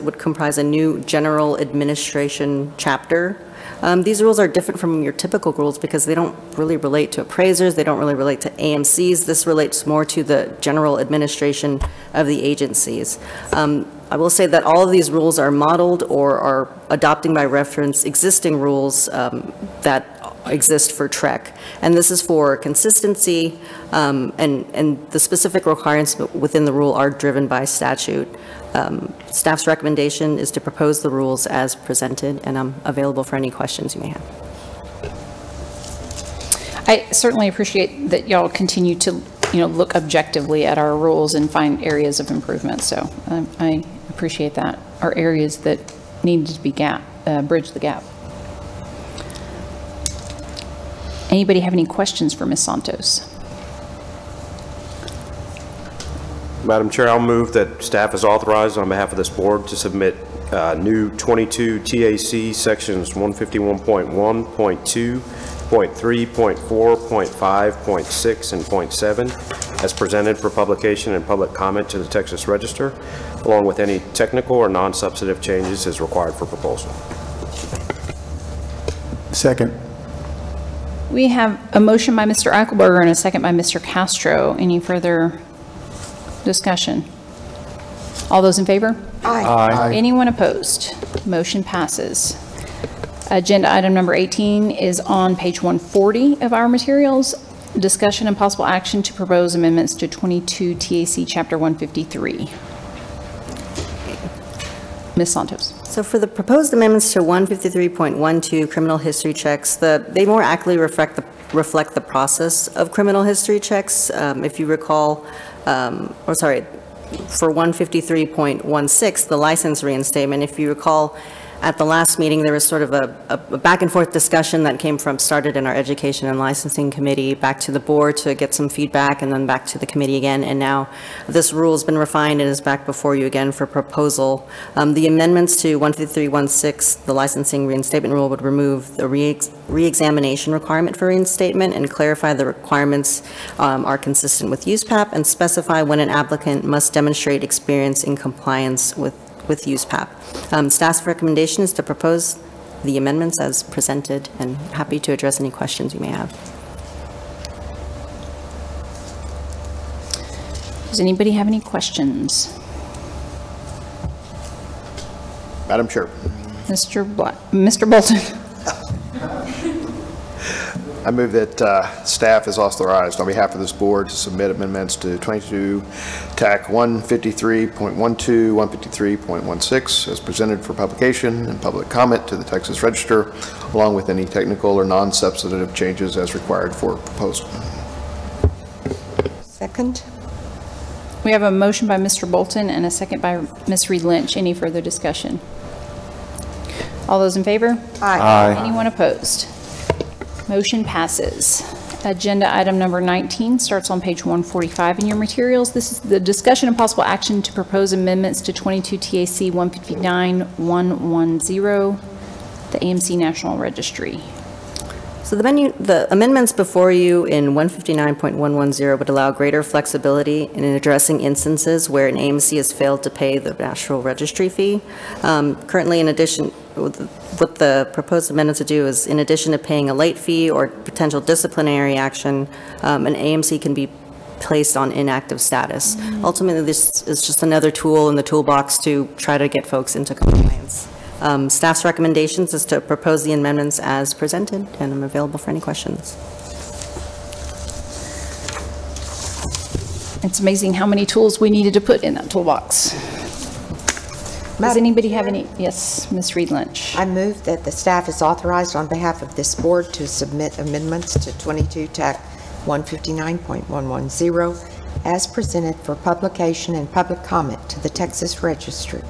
would comprise a new general administration chapter. These rules are different from your typical rules because they don't really relate to appraisers, they don't really relate to AMCs. This relates more to the general administration of the agencies. I will say that all of these rules are modeled or are adopting by reference existing rules that exist for TREC. And this is for consistency, and the specific requirements within the rule are driven by statute. Staff's recommendation is to propose the rules as presented, and I'm available for any questions you may have. I certainly appreciate that y'all continue to, look objectively at our rules and find areas of improvement. So I appreciate that, or areas that need to be bridge the gap. Anybody have any questions for Ms. Santos? Madam Chair, I'll move that staff is authorized on behalf of this board to submit new 22 TAC sections 151.1, .2, .3, .4, .5, .6, and .7 as presented for publication and public comment to the Texas Register, along with any technical or non-substantive changes as required for proposal. Second. We have a motion by Mr. Eichelberger and a second by Mr. Castro. Any further discussion? All those in favor? Aye. Anyone opposed? Motion passes. Agenda item number 18 is on page 140 of our materials. Discussion and possible action to propose amendments to 22 TAC Chapter 153. Ms. Santos. So for the proposed amendments to 153.12 criminal history checks, they more accurately reflect the process of criminal history checks. If you recall, for 153.16, the license reinstatement, if you recall, at the last meeting, there was sort of a back and forth discussion that started in our Education and Licensing Committee, back to the board to get some feedback, and then back to the committee again. And now this rule has been refined and is back before you again for proposal. The amendments to 153.16, the licensing reinstatement rule, would remove the re-examination requirement for reinstatement and clarify the requirements are consistent with USPAP and specify when an applicant must demonstrate experience in compliance with USPAP. Staff's recommendation is to propose the amendments as presented, and happy to address any questions you may have. Does anybody have any questions? Madam Chair. Mr. Bolton. I move that staff is authorized on behalf of this board to submit amendments to 22 TAC 153.12, 153.16 as presented for publication and public comment to the Texas Register, along with any technical or non-substantive changes as required for proposal. Second. We have a motion by Mr. Bolton and a second by Ms. Reed Lynch. Any further discussion? All those in favor? Aye. Anyone opposed? Motion passes. Agenda item number 19 starts on page 145 in your materials. This is the discussion and possible action to propose amendments to 22 TAC 159.110, the AMC National Registry. So the amendments before you in 159.110 would allow greater flexibility in addressing instances where an AMC has failed to pay the National Registry fee. Currently, in addition, what the proposed amendments to do is, in addition to paying a late fee or potential disciplinary action, an AMC can be placed on inactive status. Ultimately, this is just another tool in the toolbox to try to get folks into compliance. Staff's recommendations is to propose the amendments as presented, and I'm available for any questions. It's amazing how many tools we needed to put in that toolbox. Does anybody have any? Yes, Ms. Reed Lynch. I move that the staff is authorized on behalf of this board to submit amendments to 22 TAC 159.110 as presented for publication and public comment to the Texas Register,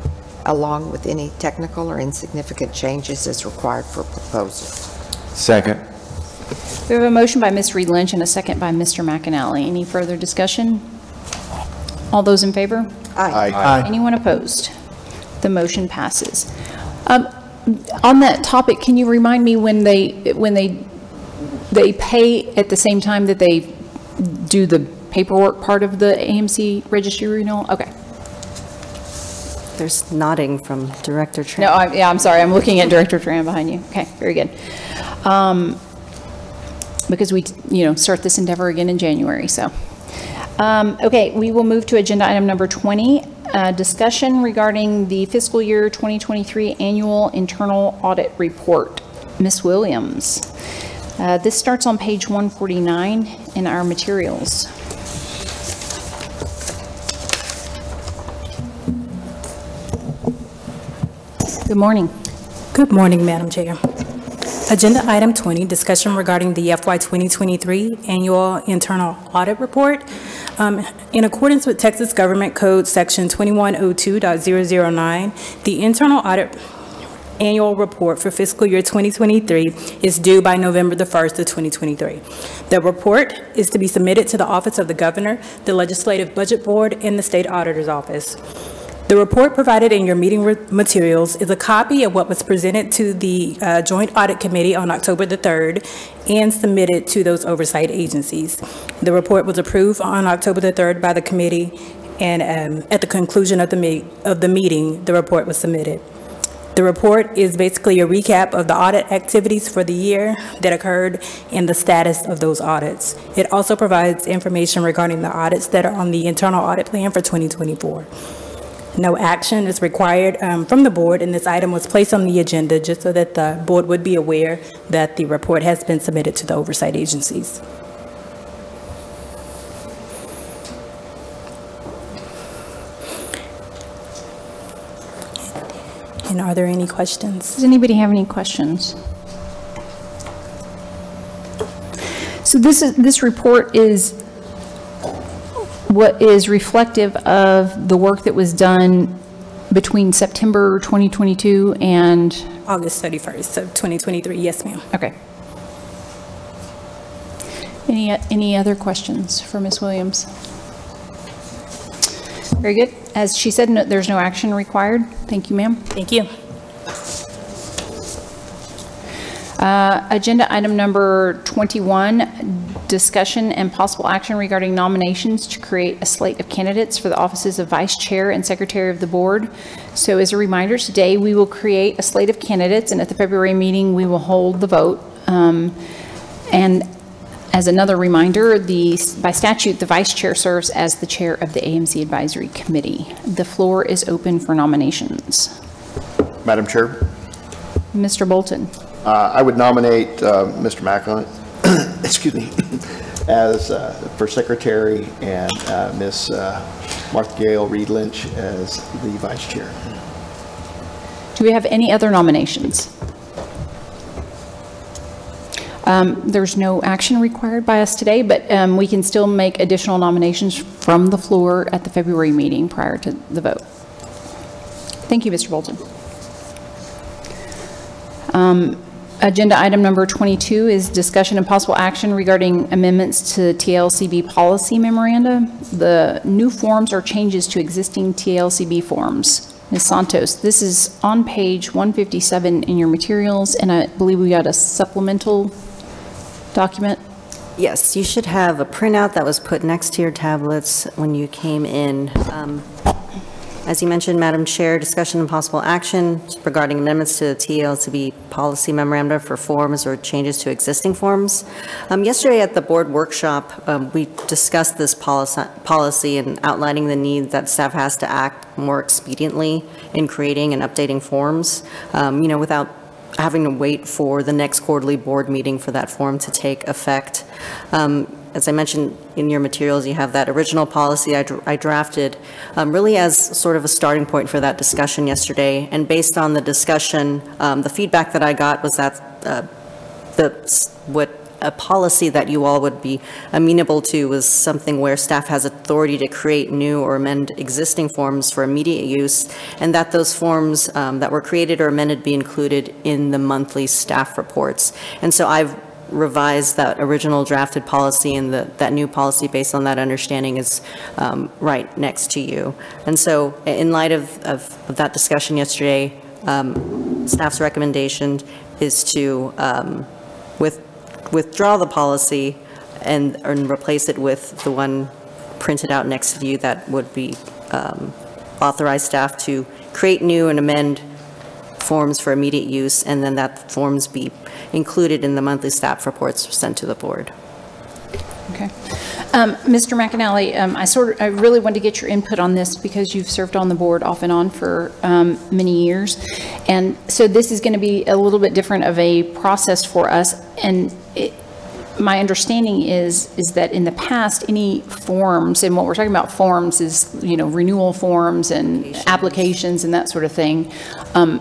along with any technical or insignificant changes as required for proposal. Second. We have a motion by Ms. Reed Lynch and a second by Mr. McAnally. Any further discussion? All those in favor? Aye. Anyone opposed? The motion passes. On that topic, can you remind me when they pay at the same time that they do the paperwork part of the AMC registry renewal? Okay. There's nodding from Director Tran. No, I'm sorry. I'm looking at Director Tran behind you. Okay, very good. Because we, start this endeavor again in January, so. Okay, we will move to agenda item number 20, discussion regarding the fiscal year 2023 annual internal audit report. Ms. Williams. This starts on page 149 in our materials. Good morning. Good morning, Madam Chair. Agenda item 20, discussion regarding the FY 2023 annual internal audit report. In accordance with Texas Government Code Section 2102.009, the internal audit annual report for fiscal year 2023 is due by November the 1st of 2023. The report is to be submitted to the Office of the Governor, the Legislative Budget Board, and the State Auditor's Office. The report provided in your meeting materials is a copy of what was presented to the Joint Audit Committee on October the 3rd and submitted to those oversight agencies. The report was approved on October the 3rd by the committee, and at the conclusion of the meeting, the report was submitted. The report is basically a recap of the audit activities for the year that occurred and the status of those audits. It also provides information regarding the audits that are on the internal audit plan for 2024. No action is required from the board, and this item was placed on the agenda just so that the board would be aware that the report has been submitted to the oversight agencies. And are there any questions? Does anybody have any questions? So this report is what is reflective of the work that was done between September 2022 and August 31st of 2023. Yes, ma'am. Okay. Any other questions for Ms. Williams? Very good. As she said, there's no action required. Thank you, ma'am. Thank you. Agenda item number 21, discussion and possible action regarding nominations to create a slate of candidates for the offices of Vice Chair and Secretary of the Board. So as a reminder, today we will create a slate of candidates, and at the February meeting we will hold the vote. And as another reminder, by statute, the Vice Chair serves as the Chair of the AMC Advisory Committee. The floor is open for nominations. Madam Chair, Mr. Bolton. I would nominate Mr. McElhenney, excuse me, as for Secretary, and Ms. Martha Gale Reed Lynch as the Vice Chair. Do we have any other nominations? There's no action required by us today, but we can still make additional nominations from the floor at the February meeting prior to the vote. Thank you, Mr. Bolton. Agenda item number 22 is discussion and possible action regarding amendments to TALCB policy memoranda. The new forms are changes to existing TALCB forms. Ms. Santos, this is on page 157 in your materials, and I believe we got a supplemental document. Yes, you should have a printout that was put next to your tablets when you came in. As you mentioned, Madam Chair, discussion and possible action regarding amendments to the TALCB policy memoranda for forms or changes to existing forms. Yesterday at the board workshop, we discussed this policy and outlining the need that staff has to act more expediently in creating and updating forms, without having to wait for the next quarterly board meeting for that form to take effect. As I mentioned in your materials, you have that original policy I drafted really as sort of a starting point for that discussion yesterday. And based on the discussion, the feedback that I got was that what a policy that you all would be amenable to was something where staff has authority to create new or amend existing forms for immediate use, and that those forms that were created or amended be included in the monthly staff reports. And so I've revised that original drafted policy, and that new policy based on that understanding is right next to you. And so in light of that discussion yesterday, staff's recommendation is to withdraw the policy and replace it with the one printed out next to you that would be authorize staff to create new and amend forms for immediate use, and then that forms be included in the monthly staff reports sent to the board. Okay. Mr. McAnally, I really wanted to get your input on this because you've served on the board off and on for many years. And so this is going to be a little bit different of a process for us. And my understanding is that in the past, any forms, and what we're talking about forms is, renewal forms and applications and that sort of thing, and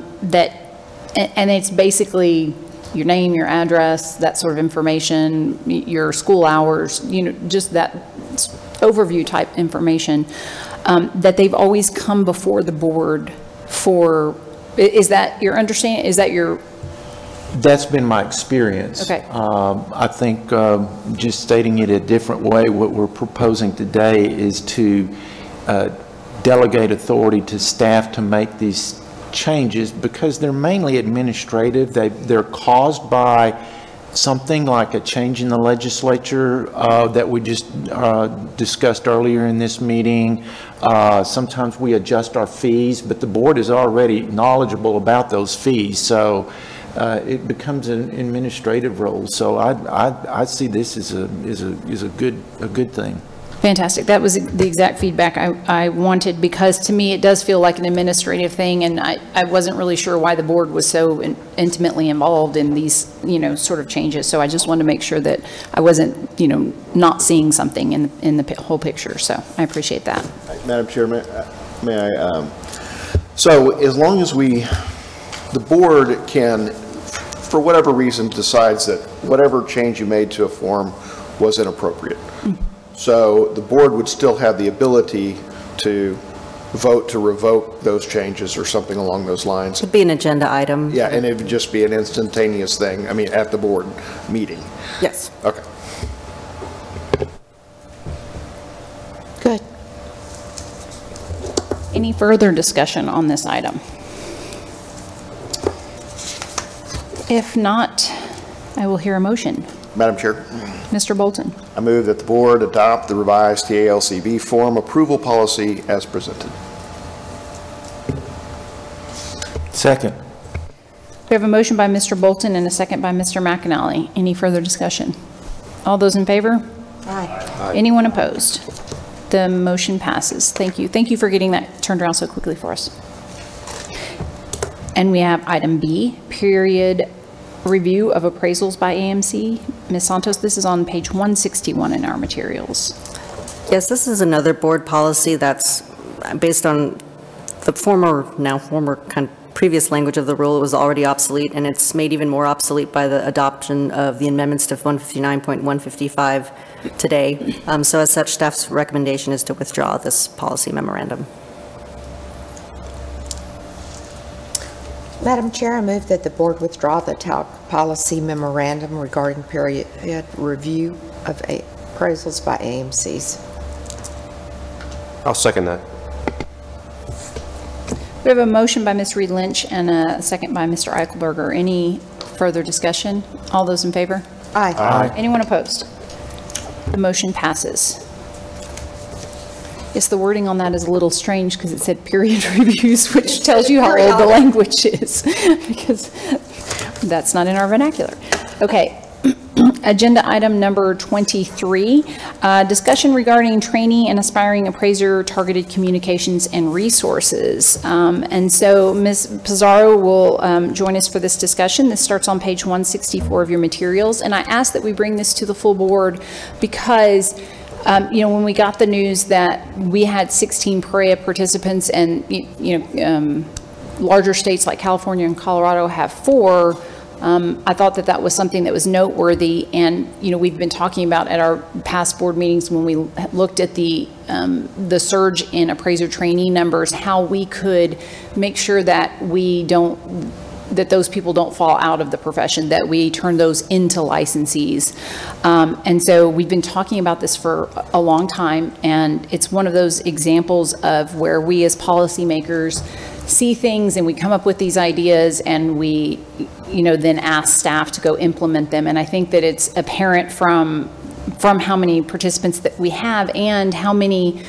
it's basically your name, your address, that sort of information, your school hours, just that overview type information, that they've always come before the board for is that your understanding? Is that your? That's been my experience. Okay. I think just stating it a different way, what we're proposing today is to delegate authority to staff to make these changes because they're mainly administrative. They're caused by something like a change in the legislature that we just discussed earlier in this meeting. Sometimes we adjust our fees, but the board is already knowledgeable about those fees. So it becomes an administrative role. So I see this as a good thing. Fantastic. That was the exact feedback I wanted, because to me it does feel like an administrative thing, and I wasn't really sure why the board was so intimately involved in these, sort of changes. So I just wanted to make sure that I wasn't, not seeing something in the whole picture. So I appreciate that. Madam Chair, may I? So as long as the board can, for whatever reason, decides that whatever change you made to a form was inappropriate. So the board would still have the ability to vote to revoke those changes or something along those lines. Could be an agenda item. Yeah, and it would just be an instantaneous thing, at the board meeting. Yes. Okay. Good. Any further discussion on this item? If not, I will hear a motion. Madam Chair, Mr. Bolton. I move that the board adopt the revised TALCB form approval policy as presented. Second. We have a motion by Mr. Bolton and a second by Mr. McAnally. Any further discussion? All those in favor? Aye. Anyone opposed? The motion passes. Thank you. Thank you for getting that turned around so quickly for us. And we have item B, period review of appraisals by AMC. Ms. Santos, this is on page 161 in our materials. Yes, this is another board policy that's based on the former kind of previous language of the rule. It was already obsolete, and it's made even more obsolete by the adoption of the amendments to 159.155 today. So as such, staff's recommendation is to withdraw this policy memorandum. Madam Chair, I move that the board withdraw the TALC policy memorandum regarding period review of appraisals by AMCs. I'll second that. We have a motion by Ms. Reed Lynch and a second by Mr. Eichelberger. Any further discussion? All those in favor? Aye. Aye. Anyone opposed? The motion passes. Yes, the wording on that is a little strange because it said period reviews, which tells you how old the language is, because that's not in our vernacular. Okay. Agenda item number 23, discussion regarding trainee and aspiring appraiser targeted communications and resources. And so Ms. Pizarro will join us for this discussion. This starts on page 164 of your materials. And I ask that we bring this to the full board because when we got the news that we had 16 PREA participants and, larger states like California and Colorado have 4, I thought that was something that was noteworthy. And, we've been talking about at our past board meetings when we looked at the surge in appraiser trainee numbers, how we could make sure that that those people don't fall out of the profession, that we turn those into licensees. And so we've been talking about this for a long time, and it's one of those examples of where we as policymakers see things and we come up with these ideas and we, then ask staff to go implement them. And I think that it's apparent from how many participants that we have and how many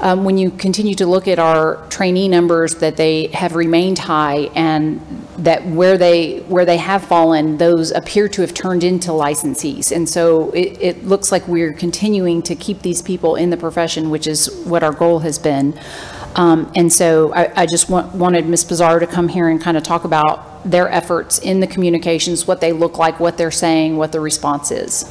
when you continue to look at our trainee numbers, that they have remained high, and that where they have fallen, those appear to have turned into licensees. And so it looks like we're continuing to keep these people in the profession, which is what our goal has been. And so I just wanted Ms. Pizarro to come here and kind of talk about their efforts in the communications, what they look like, what they're saying, what the response is.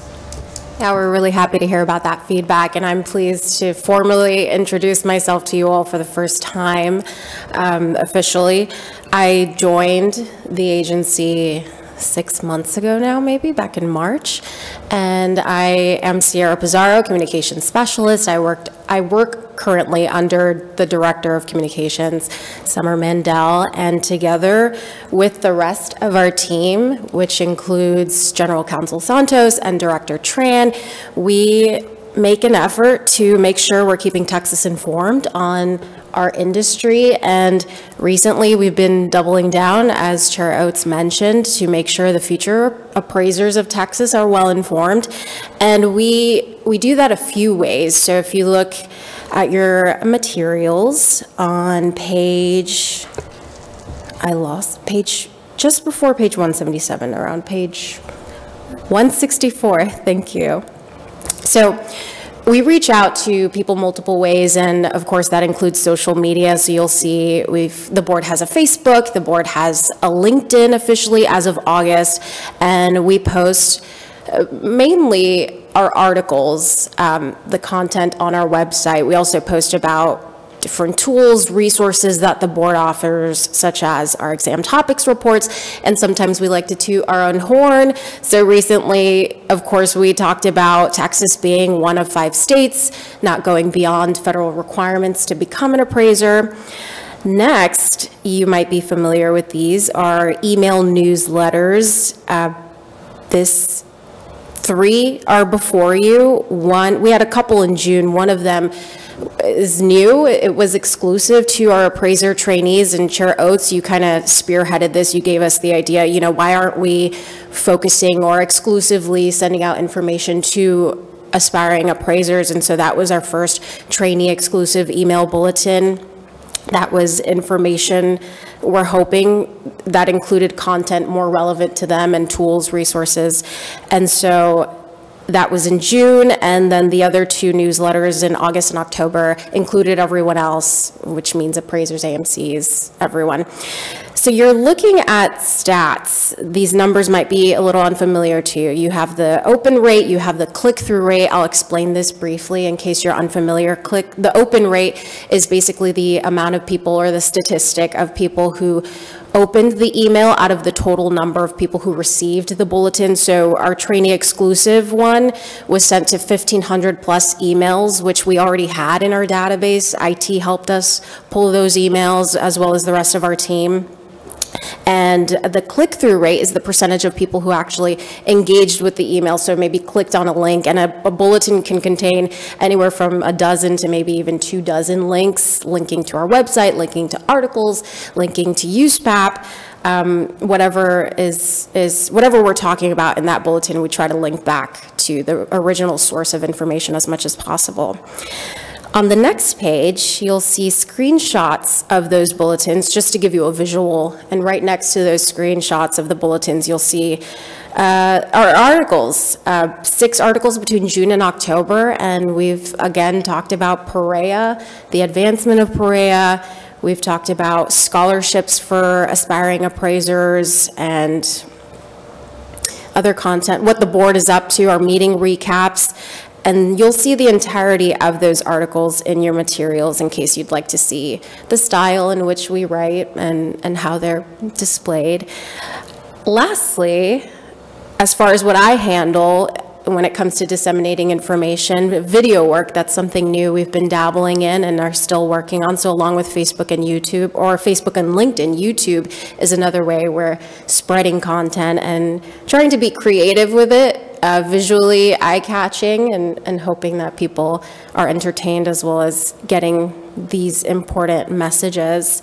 Yeah, we're really happy to hear about that feedback, and I'm pleased to formally introduce myself to you all for the first time officially. I joined the agency 6 months ago now, maybe, back in March, and I am Sierra Pizarro, communications specialist. I work currently under the Director of Communications, Summer Mandel, and together with the rest of our team, which includes General Counsel Santos and Director Tran, we make an effort to make sure we're keeping Texas informed on our industry, and recently we've been doubling down, as Chair Oates mentioned, to make sure the future appraisers of Texas are well informed, and we do that a few ways. So if you look at your materials on page, just before page 177, around page 164, thank you. So we reach out to people multiple ways, and of course that includes social media. So you'll see the board has a Facebook, the board has a LinkedIn officially as of August, and we post mainly our articles, the content on our website. We also post about different tools, resources that the board offers, such as our exam topics reports, and sometimes we like to toot our own horn. So recently, of course, we talked about Texas being one of 5 states, not going beyond federal requirements to become an appraiser. Next, you might be familiar with these, are email newsletters. This 3 are before you. One, we had a couple in June. One of them is new. It was exclusive to our appraiser trainees, and Chair Oates, you kind of spearheaded this. You gave us the idea, you know, why aren't we focusing or exclusively sending out information to aspiring appraisers? And so that was our first trainee exclusive email bulletin. That was information we're hoping that included content more relevant to them and tools, resources. And so that was in June, and then the other 2 newsletters in August and October included everyone else, which means appraisers, AMCs, everyone. So you're looking at stats. These numbers might be a little unfamiliar to you. You have the open rate, you have the click-through rate. I'll explain this briefly in case you're unfamiliar. The open rate is basically the amount of people, or the statistic of people who opened the email out of the total number of people who received the bulletin. So our trainee exclusive one was sent to 1,500 plus emails, which we already had in our database. IT helped us pull those emails, as well as the rest of our team. And the click-through rate is the percentage of people who actually engaged with the email, so maybe clicked on a link, and a bulletin can contain anywhere from a dozen to maybe even 24 links, linking to our website, linking to articles, linking to USPAP, whatever we're talking about in that bulletin, we try to link back to the original source of information as much as possible. On the next page, you'll see screenshots of those bulletins, just to give you a visual. And right next to those screenshots of the bulletins, you'll see our articles, 6 articles between June and October. And we've, again, talked about PAREA, the advancement of PAREA. We've talked about scholarships for aspiring appraisers and other content, what the board is up to, our meeting recaps. And you'll see the entirety of those articles in your materials in case you'd like to see the style in which we write and how they're displayed. Lastly, as far as what I handle when it comes to disseminating information, video work, that's something new we've been dabbling in and are still working on. So along with Facebook and YouTube, or Facebook and LinkedIn, YouTube is another way we're spreading content and trying to be creative with it. Visually eye-catching, and hoping that people are entertained as well as getting these important messages.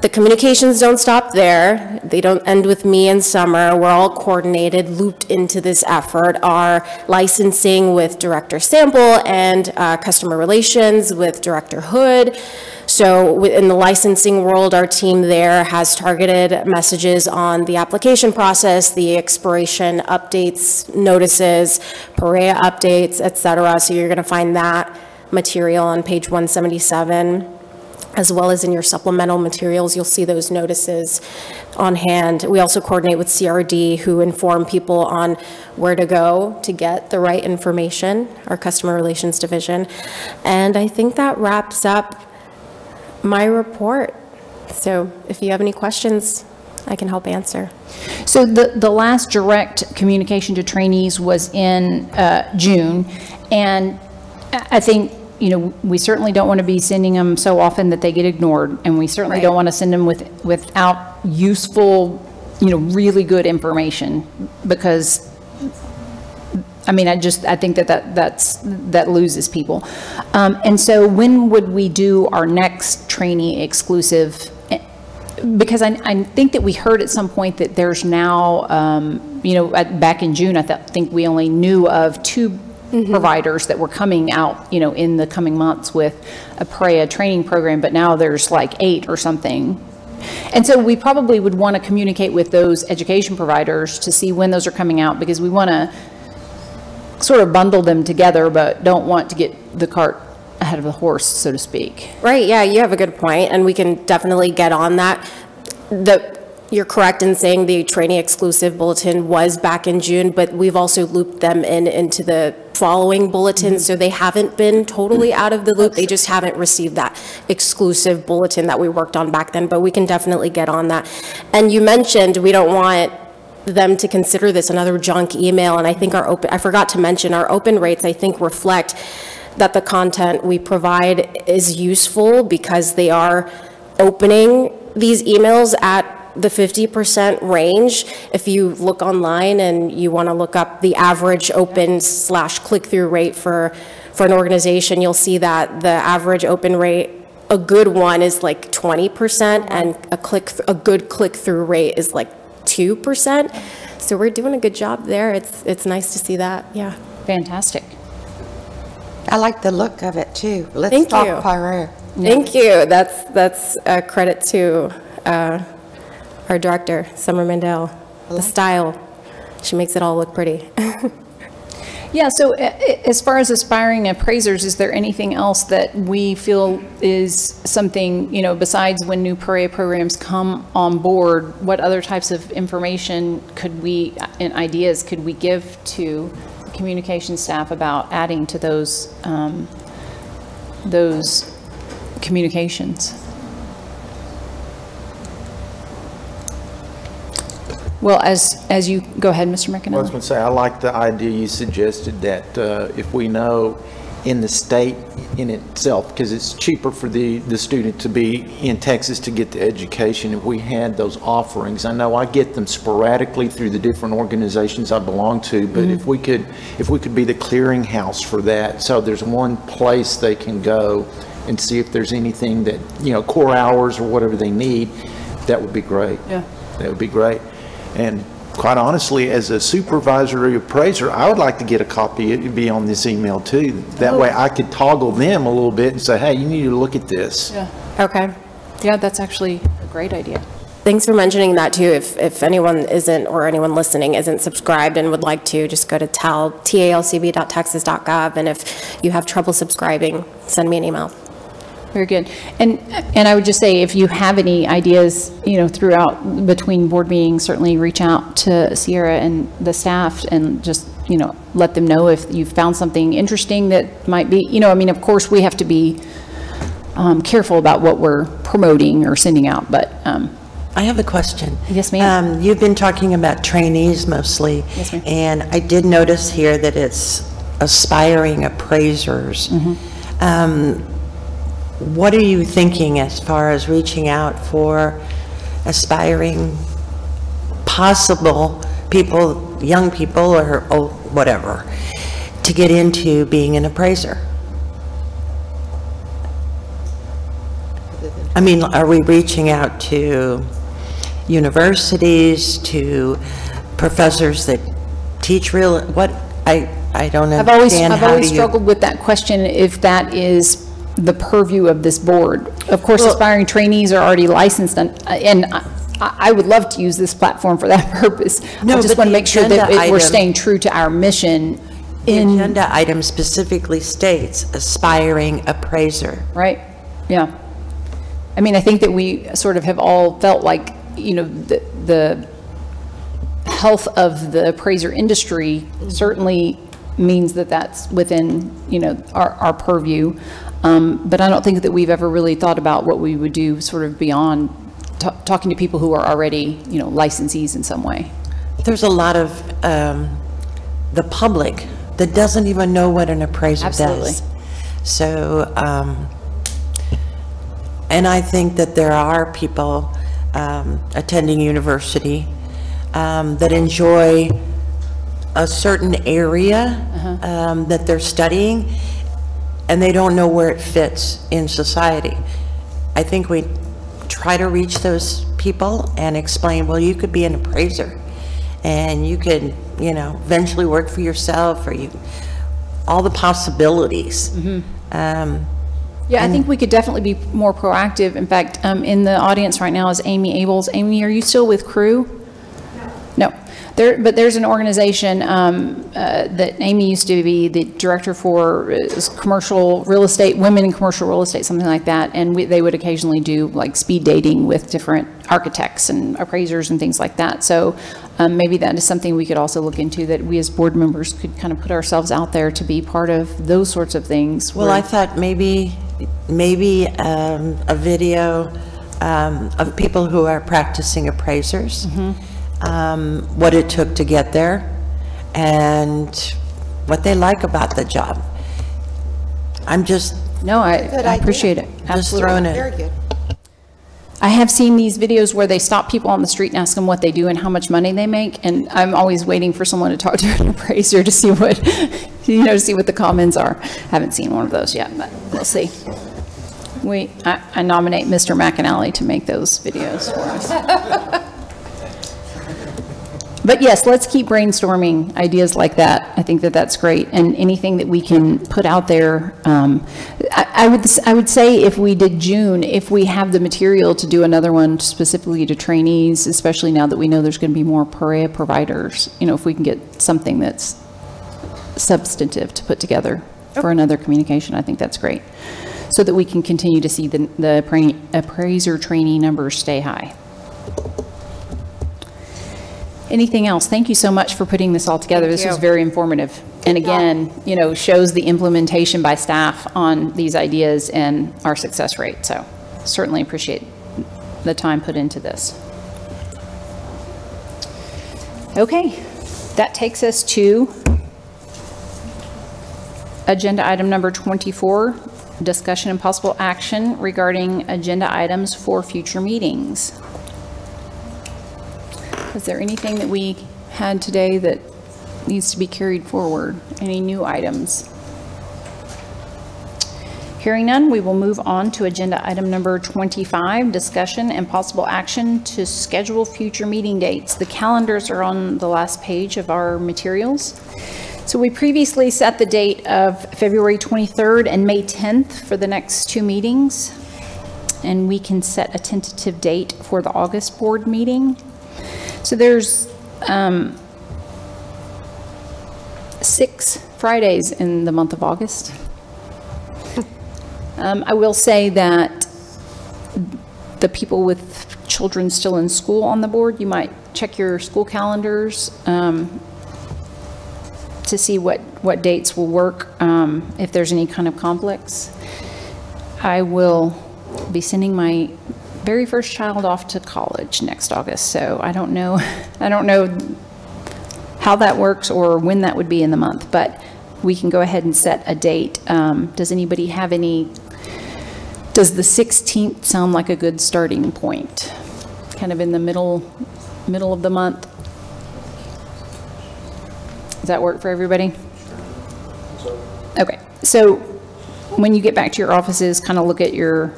The communications don't stop there. They don't end with me and Summer. We're all coordinated, looped into this effort. Our licensing with Director Sample and customer relations with Director Hood. So in the licensing world, our team there has targeted messages on the application process, the expiration updates, notices, PAREA updates, et cetera. So you're going to find that material on page 177. As well as in your supplemental materials, you'll see those notices on hand. We also coordinate with CRD, who inform people on where to go to get the right information, our customer relations division. And I think that wraps up my report. So if you have any questions, I can help answer. So the last direct communication to trainees was in June, and I think you know, we certainly don't want to be sending them so often that they get ignored, and we certainly don't want to send them without useful, you know, really good information, because I mean, I think that loses people. And so when would we do our next trainee exclusive? Because I think that we heard at some point that there's now, you know, back in June, I think we only knew of 2 providers that were coming out, you know, in the coming months with a Appraiser training program, but now there's like 8 or something. And so we probably would want to communicate with those education providers to see when those are coming out, because we want to sort of bundle them together, but don't want to get the cart ahead of the horse, so to speak. Right, yeah, you have a good point, and we can definitely get on that. You're correct in saying the trainee exclusive bulletin was back in June, but we've also looped them into the following bulletin, so they haven't been totally out of the loop. They just haven't received that exclusive bulletin that we worked on back then, but we can definitely get on that. And you mentioned we don't want them to consider this another junk email, and I think I forgot to mention, our open rates, I think, reflect that the content we provide is useful because they are opening these emails at the 50% range. If you look online and you want to look up the average open / click-through rate for an organization, you'll see that the average open rate, a good one, is like 20%, and a good click-through rate is like 2%. So we're doing a good job there. It's nice to see that. Yeah. Fantastic. I like the look of it too. Let's Thank talk you. Appraiser. Thank you. That's a credit to our director, Summer Mandel. The style, she makes it all look pretty. Yeah, so as far as aspiring appraisers, is there anything else that we feel is something, you know, besides when new Appraiser programs come on board, what other types of information could we, and ideas could we give to communication staff about adding to those communications? Well, as you go ahead, Mr. McAnally. Well, I was going to say, I like the idea you suggested that if we know in the state in itself, because it's cheaper for the student to be in Texas to get the education, if we had those offerings. I know I get them sporadically through the different organizations I belong to, but if we could be the clearinghouse for that, so there's one place they can go and see if there's anything that, you know, core hours or whatever they need, that would be great. Yeah. That would be great. And quite honestly, as a supervisory appraiser, I would like to get a copy. It would be on this email too. That way I could toggle them a little bit and say, hey, you need to look at this. Yeah. Okay. Yeah, that's actually a great idea. Thanks for mentioning that too. If anyone isn't, or anyone listening isn't subscribed and would like to, just go to talcb.texas.gov, and if you have trouble subscribing, send me an email. Very good. And I would just say, if you have any ideas, you know, throughout between board meetings, certainly reach out to Sierra and the staff and just, you know, let them know if you've found something interesting that might be, you know, I mean, of course we have to be careful about what we're promoting or sending out, but I have a question. Yes, ma'am. You've been talking about trainees mostly. Yes, ma'am. And I did notice here that it's aspiring appraisers. What are you thinking as far as reaching out for aspiring possible people, young people or whatever, to get into being an appraiser? I mean, are we reaching out to universities, to professors that teach real, what, I don't understand. I've always struggled with that question, if that is the purview of this board. Of course, aspiring trainees are already licensed, and I would love to use this platform for that purpose. No, I just want to make sure that we're item, staying true to our mission. The agenda item specifically states aspiring appraiser. Right, yeah. I mean, I think that we sort of have all felt like, you know, the health of the appraiser industry certainly means that that's within, you know, our purview. But I don't think that we've ever really thought about what we would do sort of beyond talking to people who are already, you know, licensees in some way. There's a lot of the public that doesn't even know what an appraiser does. So, and I think that there are people attending university that enjoy a certain area that they're studying, and they don't know where it fits in society. I think we try to reach those people and explain, well, you could be an appraiser, and you could, you know, eventually work for yourself, or all the possibilities. Yeah, I think we could definitely be more proactive. In fact, in the audience right now is Amy Abels. Amy, are you still with Crew? No. But there's an organization that Amy used to be the director for commercial real estate, women in commercial real estate, something like that. And they would occasionally do like speed dating with different architects and appraisers and things like that. So maybe that is something we could also look into, that we as board members could kind of put ourselves out there to be part of those sorts of things. Well, I thought maybe a video of people who are practicing appraisers. What it took to get there, and what they like about the job. I'm just... No, I appreciate it. Just throwing it. Very good. I have seen these videos where they stop people on the street and ask them what they do and how much money they make, and I'm always waiting for someone to talk to an appraiser to see what, to see what the comments are. Haven't seen one of those yet, but we'll see. I nominate Mr. McAnally to make those videos for us. But yes, let's keep brainstorming ideas like that. I think that that's great, and anything that we can put out there. I would say if we did June, if we have the material to do another one specifically to trainees, especially now that we know there's going to be more pariah providers, if we can get something that's substantive to put together for another communication, I think that's great, so that we can continue to see the appraiser trainee numbers stay high. Anything else? Thank you so much for putting this all together. This was very informative. And again, shows the implementation by staff on these ideas and our success rate. So certainly appreciate the time put into this. Okay, that takes us to agenda item number 24, discussion and possible action regarding agenda items for future meetings. Is there anything that we had today that needs to be carried forward? Any new items? Hearing none, we will move on to agenda item number 25, discussion and possible action to schedule future meeting dates. The calendars are on the last page of our materials. So we previously set the date of February 23rd and May 10th for the next two meetings. And we can set a tentative date for the August board meeting. So there's 6 Fridays in the month of August. I will say that the people with children still in school on the board, you might check your school calendars to see what dates will work, if there's any kind of conflicts. I will be sending my very first child off to college next August, so I don't know how that works or when that would be in the month, but we can go ahead and set a date. Does anybody have does the 16th sound like a good starting point? Kind of in the middle of the month? Does that work for everybody? Okay, so when you get back to your offices, kind of look at your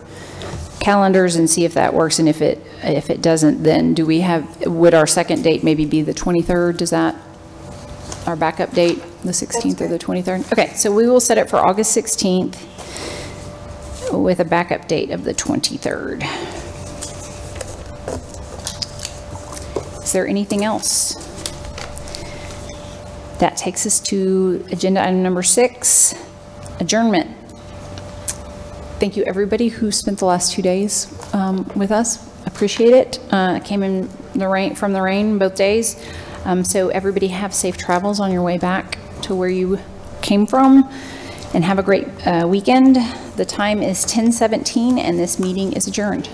calendars and see if that works, and if it doesn't, then would our second date maybe be the 23rd? Does that, our backup date, the 16th or the 23rd? Okay, so we will set it for August 16th with a backup date of the 23rd. Is there anything else? That takes us to agenda item number 6, adjournment. Thank you, everybody who spent the last 2 days with us. Appreciate it. Came in from the rain both days. So everybody have safe travels on your way back to where you came from, and have a great weekend. The time is 10:17 and this meeting is adjourned.